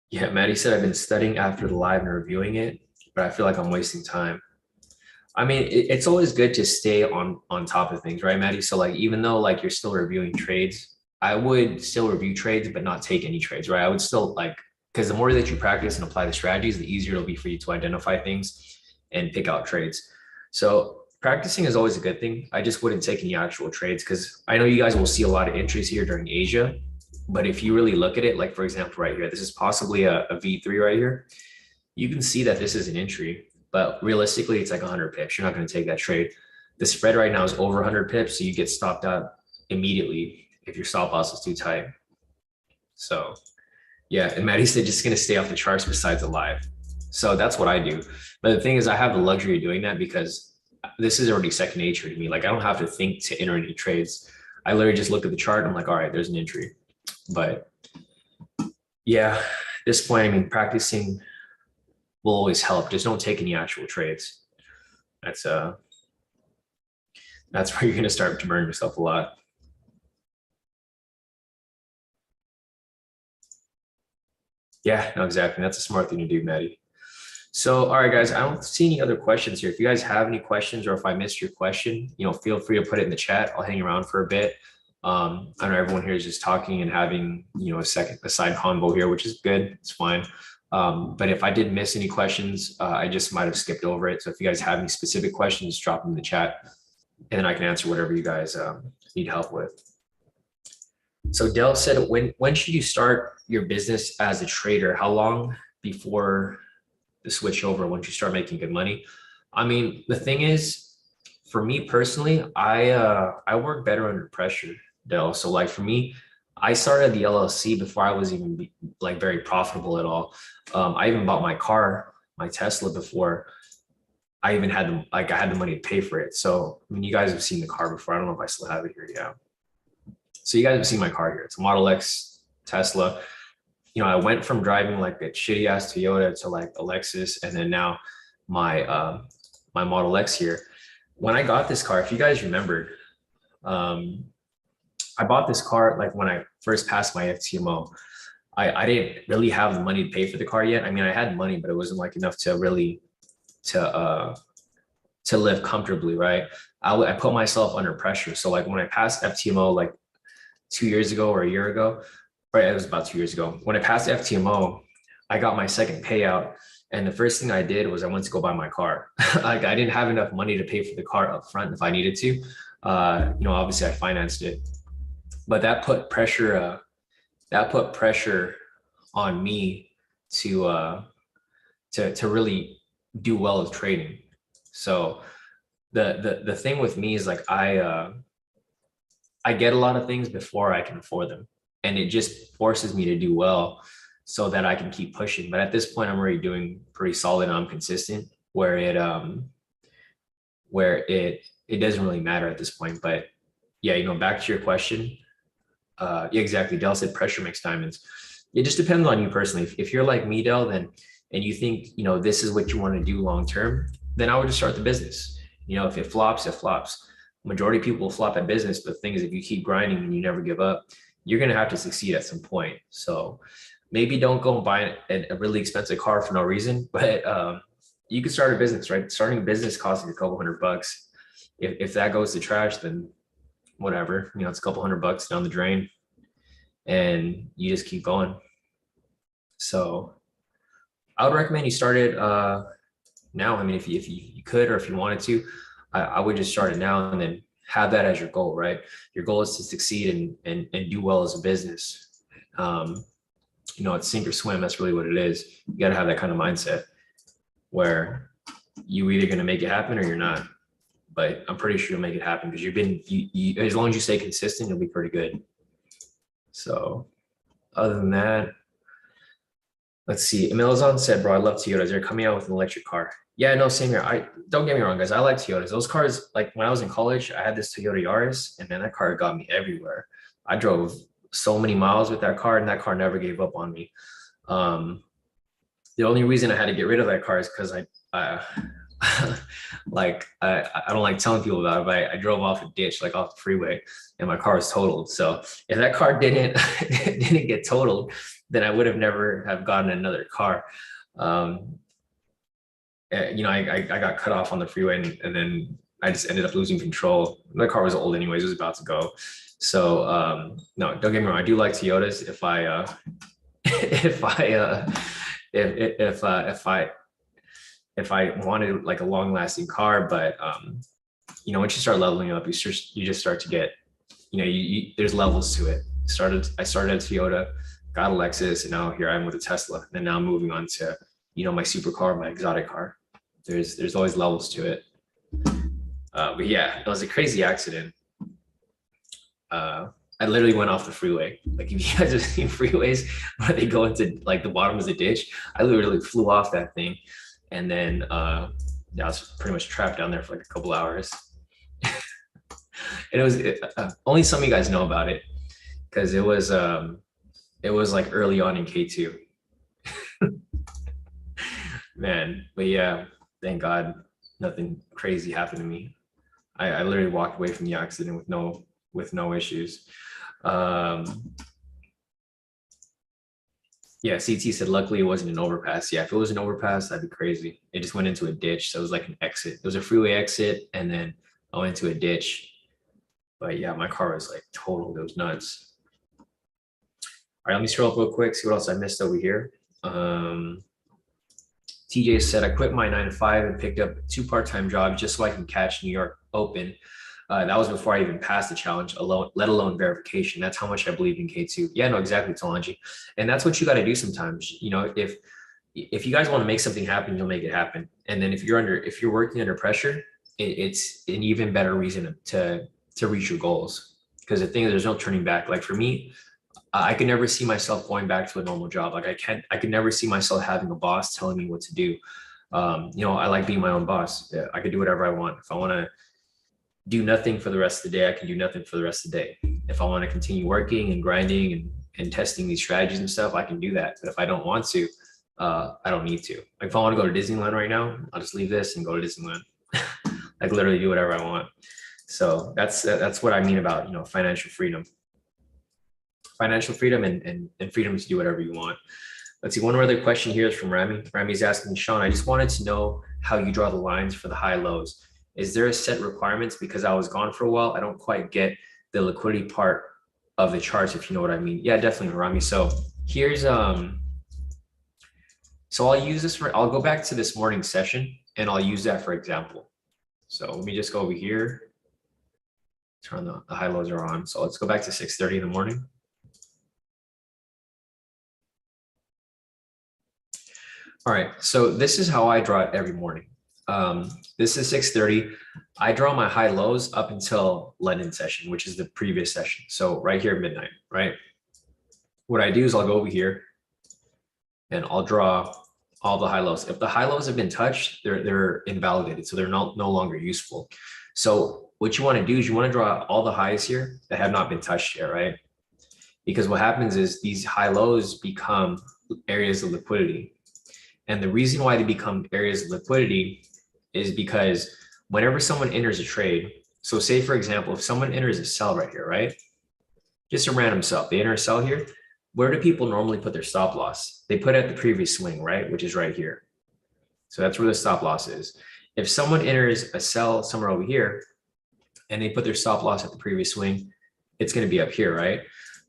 Yeah, Maddie said, I've been studying after the live and reviewing it, but I feel like I'm wasting time. I mean, it's always good to stay on top of things, right, Maddie? So like, even though like you're still reviewing trades, I would still review trades, but not take any trades, right? I would still like, because the more that you practice and apply the strategies, the easier it'll be for you to identify things and pick out trades. So practicing is always a good thing. I just wouldn't take any actual trades because I know you guys will see a lot of entries here during Asia. But if you really look at it, like for example, right here, this is possibly a V3 right here. You can see that this is an entry, but realistically, it's like 100 pips. You're not going to take that trade. The spread right now is over 100 pips, so you get stopped out immediately if your stop loss is too tight. So yeah, and Maddie said just going to stay off the charts besides the live. So that's what I do. But the thing is, I have the luxury of doing that because this is already second nature to me. Like I don't have to think to enter any trades. I literally just look at the chart and I'm like, all right, there's an entry. But yeah, at this point, I mean, practicing will always help. Just don't take any actual trades. That's where you're going to start to burn yourself a lot. Yeah, no, exactly. That's a smart thing to do, Maddie. So, all right, guys, I don't see any other questions here. If you guys have any questions or if I missed your question, feel free to put it in the chat. I'll hang around for a bit. I know everyone here is just talking and having, a side convo here, which is good. It's fine. But if I did miss any questions, I just might have skipped over it. So if you guys have any specific questions, drop them in the chat and then I can answer whatever you guys need help with. So Dell said, when should you start your business as a trader? How long before the switch over once you start making good money? I mean, the thing is, for me personally, I work better under pressure, Dell. So like for me, I started the LLC before I was even like very profitable at all. I even bought my car, my Tesla, before I even had I had the money to pay for it. So I mean, you guys have seen the car before. I don't know if I still have it here. Yeah. So you guys have seen my car here. It's a Model X Tesla. I went from driving like a shitty ass Toyota to like a Lexus, and then now my my Model X here. When I got this car, if you guys remembered, I bought this car like when I first passed my FTMO. I didn't really have the money to pay for the car yet. I mean, I had money, but it wasn't like enough to really to live comfortably, right? I put myself under pressure. So like when I passed FTMO like 2 years ago or a year ago, right? It was about 2 years ago. When I passed FTMO, I got my second payout. And the first thing I did was I went to go buy my car. Like I didn't have enough money to pay for the car up front if I needed to. Obviously I financed it, but that put pressure on me to really do well with trading. So the thing with me is like I get a lot of things before I can afford them, and it just forces me to do well so that I can keep pushing. But at this point, I'm already doing pretty solid and I'm consistent where it doesn't really matter at this point. But yeah, you know, back to your question. Yeah, exactly. Dell said pressure makes diamonds. It just depends on you personally. If you're like me, Dell, then and you think, you know, this is what you want to do long term, then I would just start the business. You know, if it flops, it flops. Majority of people will flop at business, but the thing is, if you keep grinding and you never give up, you're gonna have to succeed at some point. So maybe don't go and buy a really expensive car for no reason, but you could start a business, right? Starting a business costing a couple $100. If that goes to trash, then whatever, you know, it's a couple $100 down the drain and you just keep going. So I would recommend you start it now. I mean, if you could, or if you wanted to, I would just start it now and then have that as your goal, right? Your goal is to succeed and do well as a business. You know, it's sink or swim. That's really what it is. You got to have that kind of mindset where you either going to make it happen or you're not. But I'm pretty sure you'll make it happen because you as long as you stay consistent, you'll be pretty good. So other than that, let's see. Emilazon said, bro, I love Toyotas. They're coming out with an electric car. Yeah, no, same here. I don't get me wrong, guys. I like Toyotas. Those cars, like when I was in college, I had this Toyota Yaris, and man, that car got me everywhere. I drove so many miles with that car, and that car never gave up on me. The only reason I had to get rid of that car is because I like I don't like telling people about it, but I drove off a ditch, like off the freeway, and my car was totaled. So if that car didn't didn't get totaled, then I would have never have gotten another car. You know, I got cut off on the freeway, and then I just ended up losing control. The car was old anyways; it was about to go. So no, don't get me wrong. I do like Toyotas. If I if I wanted like a long lasting car, but you know, once you start leveling up, you just start to get, you know, there's levels to it. I started at Toyota, got a Lexus, and now here I am with a Tesla. And now I'm moving on to, you know, my supercar, my exotic car. There's always levels to it. But yeah, it was a crazy accident. I literally went off the freeway. Like if you guys have seen freeways where they go into like the bottom of the ditch, I literally flew off that thing. And then yeah, I was pretty much trapped down there for like a couple hours. And it was only some of you guys know about it because it was like early on in K2. Man, but yeah, thank God nothing crazy happened to me. I literally walked away from the accident with no issues. Yeah, CT said luckily it wasn't an overpass. Yeah, if it was an overpass, that'd be crazy. It just went into a ditch. So it was like an exit. It was a freeway exit, and then I went into a ditch. But yeah, my car was like total. It was nuts. All right, let me scroll up real quick, see what else I missed over here. TJ said, I quit my 9 to 5 and picked up 2 part-time jobs just so I can catch New York Open. That was before I even passed the challenge, let alone verification. That's how much I believe in K2. Yeah, no, exactly, Talanji. And that's what you got to do sometimes. You know, if you guys want to make something happen, you'll make it happen. And then if you're working under pressure, it's an even better reason to reach your goals. Because the thing is, there's no turning back. Like for me, I could never see myself going back to a normal job. Like I could never see myself having a boss telling me what to do. You know, I like being my own boss. I could do whatever I want. If I want to do nothing for the rest of the day, I can do nothing for the rest of the day. If I want to continue working and grinding and testing these strategies and stuff, I can do that. But if I don't want to, I don't need to. Like if I want to go to Disneyland right now, I'll just leave this and go to Disneyland. Like literally do whatever I want. So that's what I mean about, you know, financial freedom. Financial freedom and freedom to do whatever you want. Let's see, one other question here is from Rami. Rami's asking, Sean, I just wanted to know how you draw the lines for the high lows. Is there a set requirements? Because I was gone for a while. I don't quite get the liquidity part of the charts, if you know what I mean. Yeah, definitely, Rami. So here's, so I'll use this I'll go back to this morning session and I'll use that for example. So let me just go over here. Turn the high lows are on. So let's go back to 6:30 in the morning. All right, so this is how I draw it every morning. This is 6:30. I draw my high lows up until London session, which is the previous session. So right here at midnight, right? What I do is I'll go over here and I'll draw all the high lows. If the high lows have been touched, they're invalidated, so they're no longer useful. So what you want to do is you want to draw all the highs here that have not been touched yet, right? Because what happens is these high lows become areas of liquidity. And the reason why they become areas of liquidity is because whenever someone enters a trade, so say for example, if someone enters a sell right here, right? Just a random sell, they enter a sell here, where do people normally put their stop loss? They put it at the previous swing, right? Which is right here. So that's where the stop loss is. If someone enters a sell somewhere over here and they put their stop loss at the previous swing, it's going to be up here, right?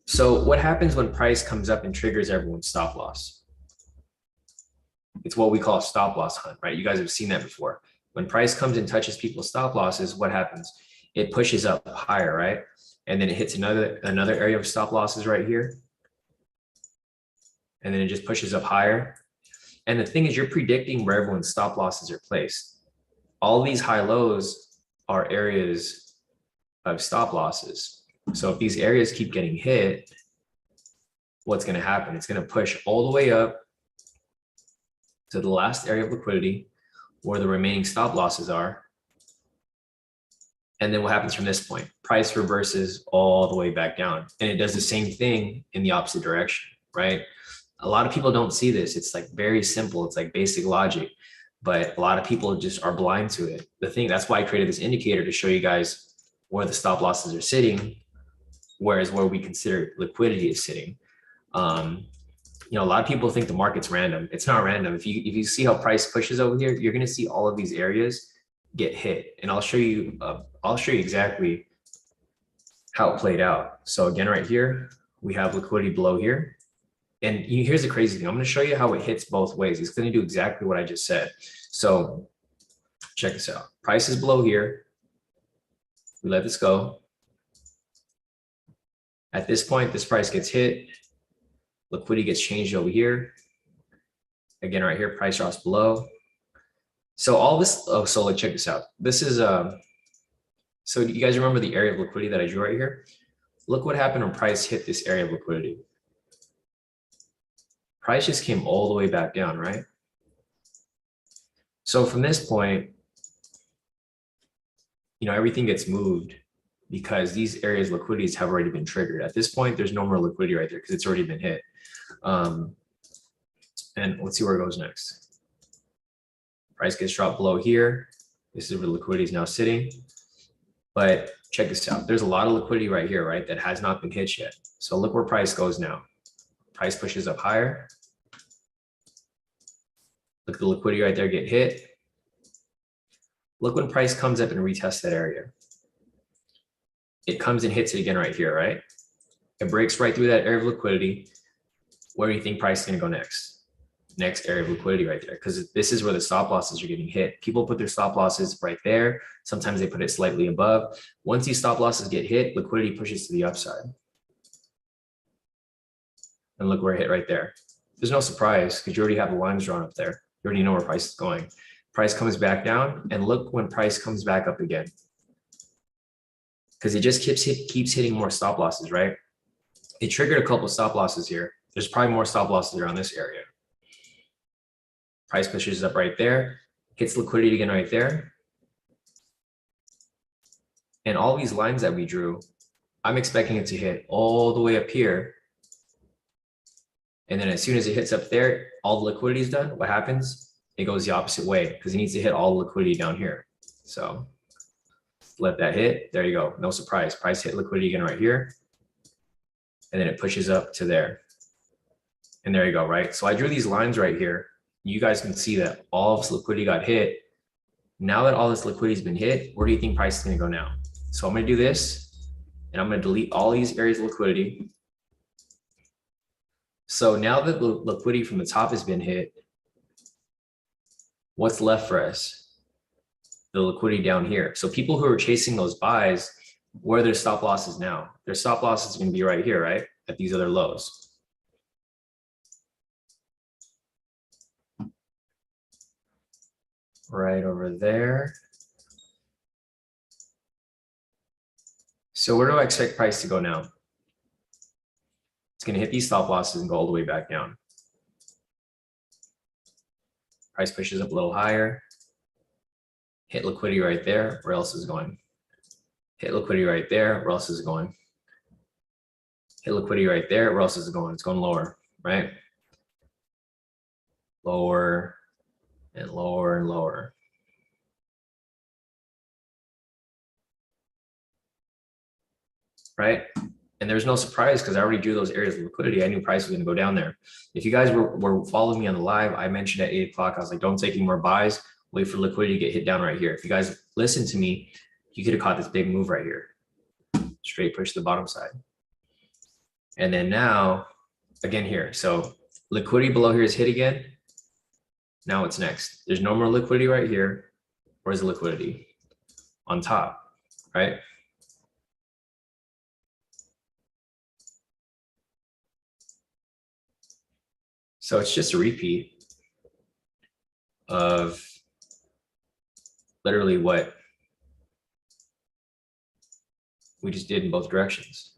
So what happens when price comes up and triggers everyone's stop loss? It's what we call a stop loss hunt, right? You guys have seen that before. When price comes and touches people's stop losses, what happens? It pushes up higher, right? And then it hits another area of stop losses right here. And then it just pushes up higher. And the thing is, you're predicting where everyone's stop losses are placed. All these high lows are areas of stop losses. So if these areas keep getting hit, what's going to happen? It's going to push all the way up to the last area of liquidity where the remaining stop losses are. And then what happens from this point? Price reverses all the way back down. And it does the same thing in the opposite direction, right? A lot of people don't see this. It's like very simple. It's like basic logic, but a lot of people just are blind to it. That's why I created this indicator to show you guys where the stop losses are sitting, whereas where we consider liquidity is sitting. A lot of people think the market's random. It's not random. If you see how price pushes over here, you're going to see all of these areas get hit, and I'll show you exactly how it played out. So again, right here we have liquidity below here, and here's the crazy thing. I'm going to show you how it hits both ways. It's going to do exactly what I just said. So check this out. Price is below here. We let this go. At this point, this price gets hit. Liquidity gets changed over here. Again, right here, price drops below. So all this, so like, check this out. This is, so you guys remember the area of liquidity that I drew right here? Look what happened when price hit this area of liquidity. Price just came all the way back down, right? So from this point, everything gets moved because these areas of liquidities have already been triggered. At this point, there's no more liquidity right there because it's already been hit. And let's see where it goes next. Price gets dropped below here. This is where liquidity is now sitting. But check this out. There's a lot of liquidity right here, right? That has not been hit yet. So look where price goes now. Price pushes up higher. Look at the liquidity right there get hit. Look when price comes up and retests that area. It comes and hits it again right here, right? It breaks right through that area of liquidity. Where do you think price is going to go next? Next area of liquidity right there, because this is where the stop losses are getting hit. People put their stop losses right there. Sometimes they put it slightly above. Once these stop losses get hit, liquidity pushes to the upside. And look where it hit right there. There's no surprise because you already have the lines drawn up there. You already know where price is going. Price comes back down, and look when price comes back up again. Because it just keeps hitting more stop losses, right? It triggered a couple of stop losses here. There's probably more stop losses around this area. Price pushes up right there, hits liquidity again right there. And all these lines that we drew, I'm expecting it to hit all the way up here. And then as soon as it hits up there, all the liquidity is done. What happens? It goes the opposite way because it needs to hit all the liquidity down here. So let that hit. There you go. No surprise. Price hit liquidity again right here. And then it pushes up to there. And there you go, right? So I drew these lines right here. You guys can see that all of this liquidity got hit. Now that all this liquidity has been hit, where do you think price is going to go now? So I'm going to do this, and I'm going to delete all these areas of liquidity. So now that the liquidity from the top has been hit, what's left for us? The liquidity down here. So people who are chasing those buys, where are their stop losses now? Their stop loss is going to be right here, right? At these other lows. right over there. So where do I expect price to go now? It's going to hit these stop losses and go all the way back down. Price pushes up a little higher. Hit liquidity right there. Where else is it going? Hit liquidity right there. Where else is it going? Hit liquidity right there. Where else is it going? It's going lower, right? Lower and lower and lower. Right? And there's no surprise because I already drew those areas of liquidity. I knew price was going to go down there. If you guys were following me on the live, I mentioned at 8 o'clock, I was like, don't take any more buys. Wait for liquidity to get hit down right here. If you guys listen to me, you could have caught this big move right here. Straight push to the bottom side. And then now, again here. So liquidity below here is hit again. Now what's next? There's no more liquidity right here. Where's the liquidity? On top, right? So it's just a repeat of literally what we just did in both directions.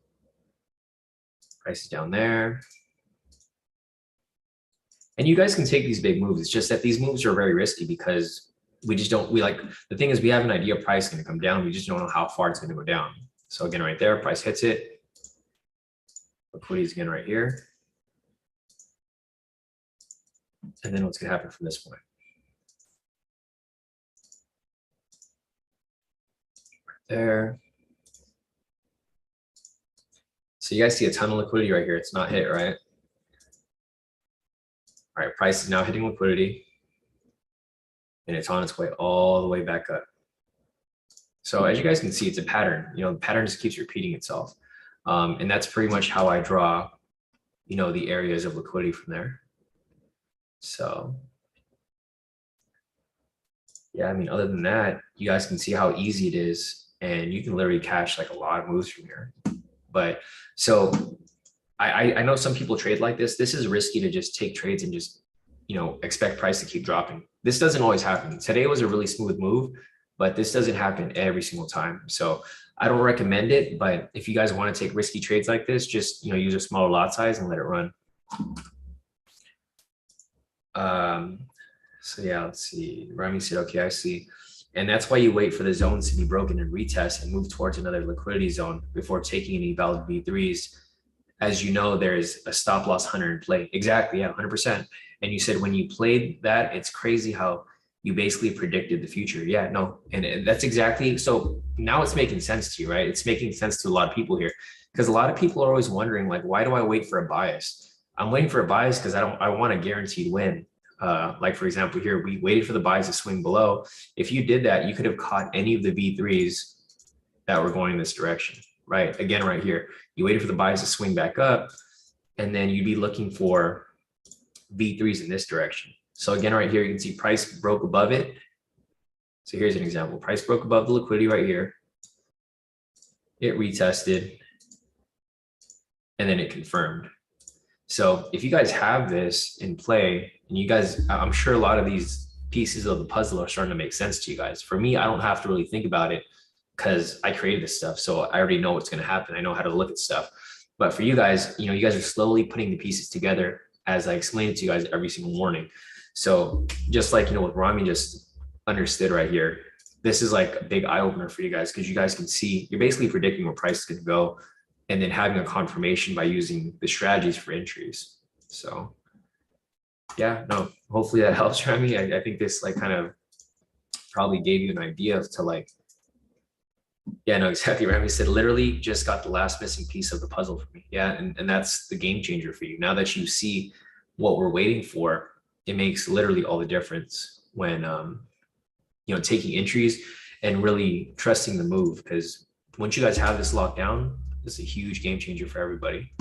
Price is down there. And you guys can take these big moves. It's just that these moves are very risky because we just don't, the thing is we have an idea price is going to come down. We just don't know how far it's going to go down. So again, right there, price hits it. Liquidity is again right here. And then what's going to happen from this point? Right there. So you guys see a ton of liquidity right here. It's not hit, right? All right, price is now hitting liquidity. And it's on its way all the way back up. So as you guys can see, it's a pattern. You know, the pattern just keeps repeating itself. And that's pretty much how I draw, you know, the areas of liquidity from there. So yeah, I mean, other than that, you guys can see how easy it is. And you can literally catch like a lot of moves from here. But so I know some people trade like this. This is risky to just take trades and just, you know, expect price to keep dropping. This doesn't always happen. Today was a really smooth move, but this doesn't happen every single time. So I don't recommend it, but if you guys want to take risky trades like this, just, you know, use a smaller lot size and let it run. So yeah, let's see. Rami said, okay, I see. And that's why you wait for the zones to be broken and retest and move towards another liquidity zone before taking any valid V3s. As you know, there's a stop loss 100 in play. Exactly, yeah, 100%. And you said when you played that, it's crazy how you basically predicted the future. Yeah, no, and that's exactly, so now it's making sense to you, right? It's making sense to a lot of people here because a lot of people are always wondering, like, why do I wait for a bias? I'm waiting for a bias because I want a guaranteed win. Like for example, here, we waited for the bias to swing below. If you did that, you could have caught any of the V3s that were going in this direction, right? Again, right here, you waited for the bias to swing back up, and then you'd be looking for V3s in this direction. So again, right here, you can see price broke above it. So here's an example. Price broke above the liquidity right here. It retested, and then it confirmed. So if you guys have this in play, and you guys, I'm sure a lot of these pieces of the puzzle are starting to make sense to you guys. For me, I don't have to really think about it because I created this stuff. So I already know what's going to happen. I know how to look at stuff. But for you guys, you know, you guys are slowly putting the pieces together as I explain it to you guys every single morning. So just like, you know, what Rami just understood right here, this is like a big eye opener for you guys because you guys can see, you're basically predicting where price is going to go and then having a confirmation by using the strategies for entries. So yeah, no, hopefully that helps, Rami. I think this like kind of probably gave you an idea of to like, yeah, no, exactly. Rami said, literally just got the last missing piece of the puzzle for me. Yeah, and that's the game changer for you. Now that you see what we're waiting for, it makes literally all the difference when, you know, taking entries and really trusting the move. Because once you guys have this locked down, it's a huge game changer for everybody.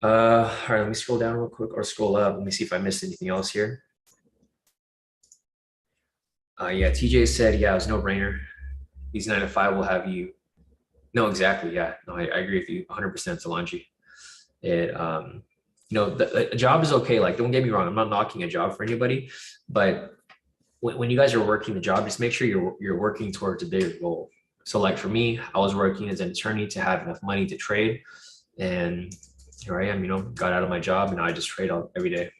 All right, let me scroll down real quick or scroll up. Let me see if I missed anything else here. Yeah, TJ said, yeah, it was no brainer. These 9 to 5 will have you. No, exactly. Yeah, no, I agree with you 100%, Solange. It, you know, a job is okay. Like, don't get me wrong. I'm not knocking a job for anybody, but when you guys are working the job, just make sure you're working towards a bigger goal. So like for me, I was working as an attorney to have enough money to trade, and here I am, got out of my job and I just trade every day.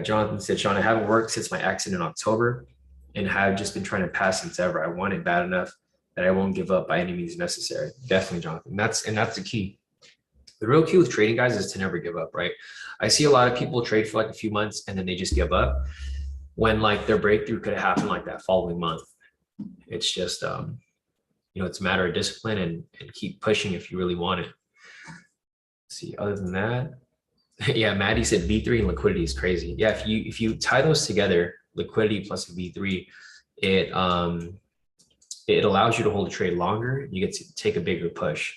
Jonathan said, Sean, I haven't worked since my accident in October and have just been trying to pass since ever. I want it bad enough that I won't give up by any means necessary. Definitely, Jonathan. That's the key. The real key with trading, guys, is to never give up, right? I see a lot of people trade for like a few months and then they just give up when like their breakthrough could have happened like that following month. It's just, it's a matter of discipline and keep pushing if you really want it. Let's see, other than that, yeah, Maddie said V3 and liquidity is crazy. Yeah, if you tie those together, liquidity plus V3, it allows you to hold a trade longer. You get to take a bigger push,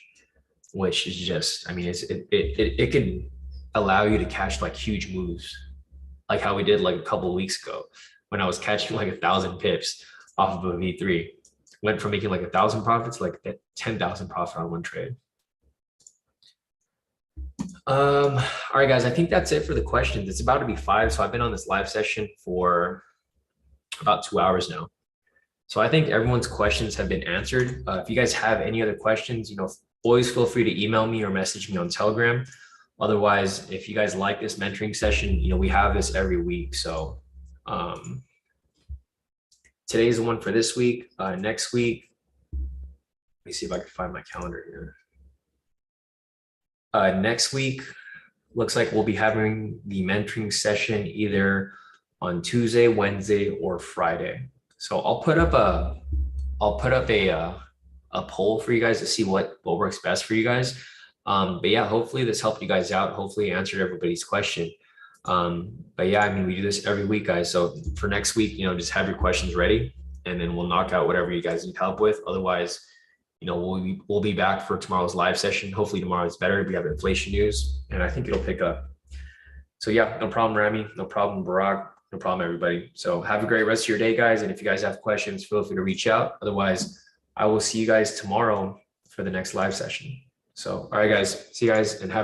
which is just, it can allow you to catch like huge moves, like how we did like a couple of weeks ago when I was catching like 1,000 pips off of a V3. Went from making like 1,000 profits to like 10,000 profit on one trade. All right, guys, I think that's it for the questions. It's about to be 5. So I've been on this live session for about 2 hours now. So I think everyone's questions have been answered. If you guys have any other questions, always feel free to email me or message me on Telegram. Otherwise, if you guys like this mentoring session, we have this every week. So today's the one for this week. Next week, let me see if I can find my calendar here. Next week, looks like we'll be having the mentoring session either on Tuesday, Wednesday, or Friday. So I'll put up a poll for you guys to see what works best for you guys. But yeah, hopefully this helped you guys out. Hopefully answered everybody's question. But yeah, we do this every week, guys. So for next week, just have your questions ready and then we'll knock out whatever you guys need help with. Otherwise, we'll be back for tomorrow's live session. Hopefully tomorrow is better. We have inflation news and I think it'll pick up. So yeah, no problem, Rami. No problem, Barack. No problem, everybody. So have a great rest of your day, guys. And if you guys have questions, feel free to reach out. Otherwise, I will see you guys tomorrow for the next live session. So, all right, guys, see you guys and have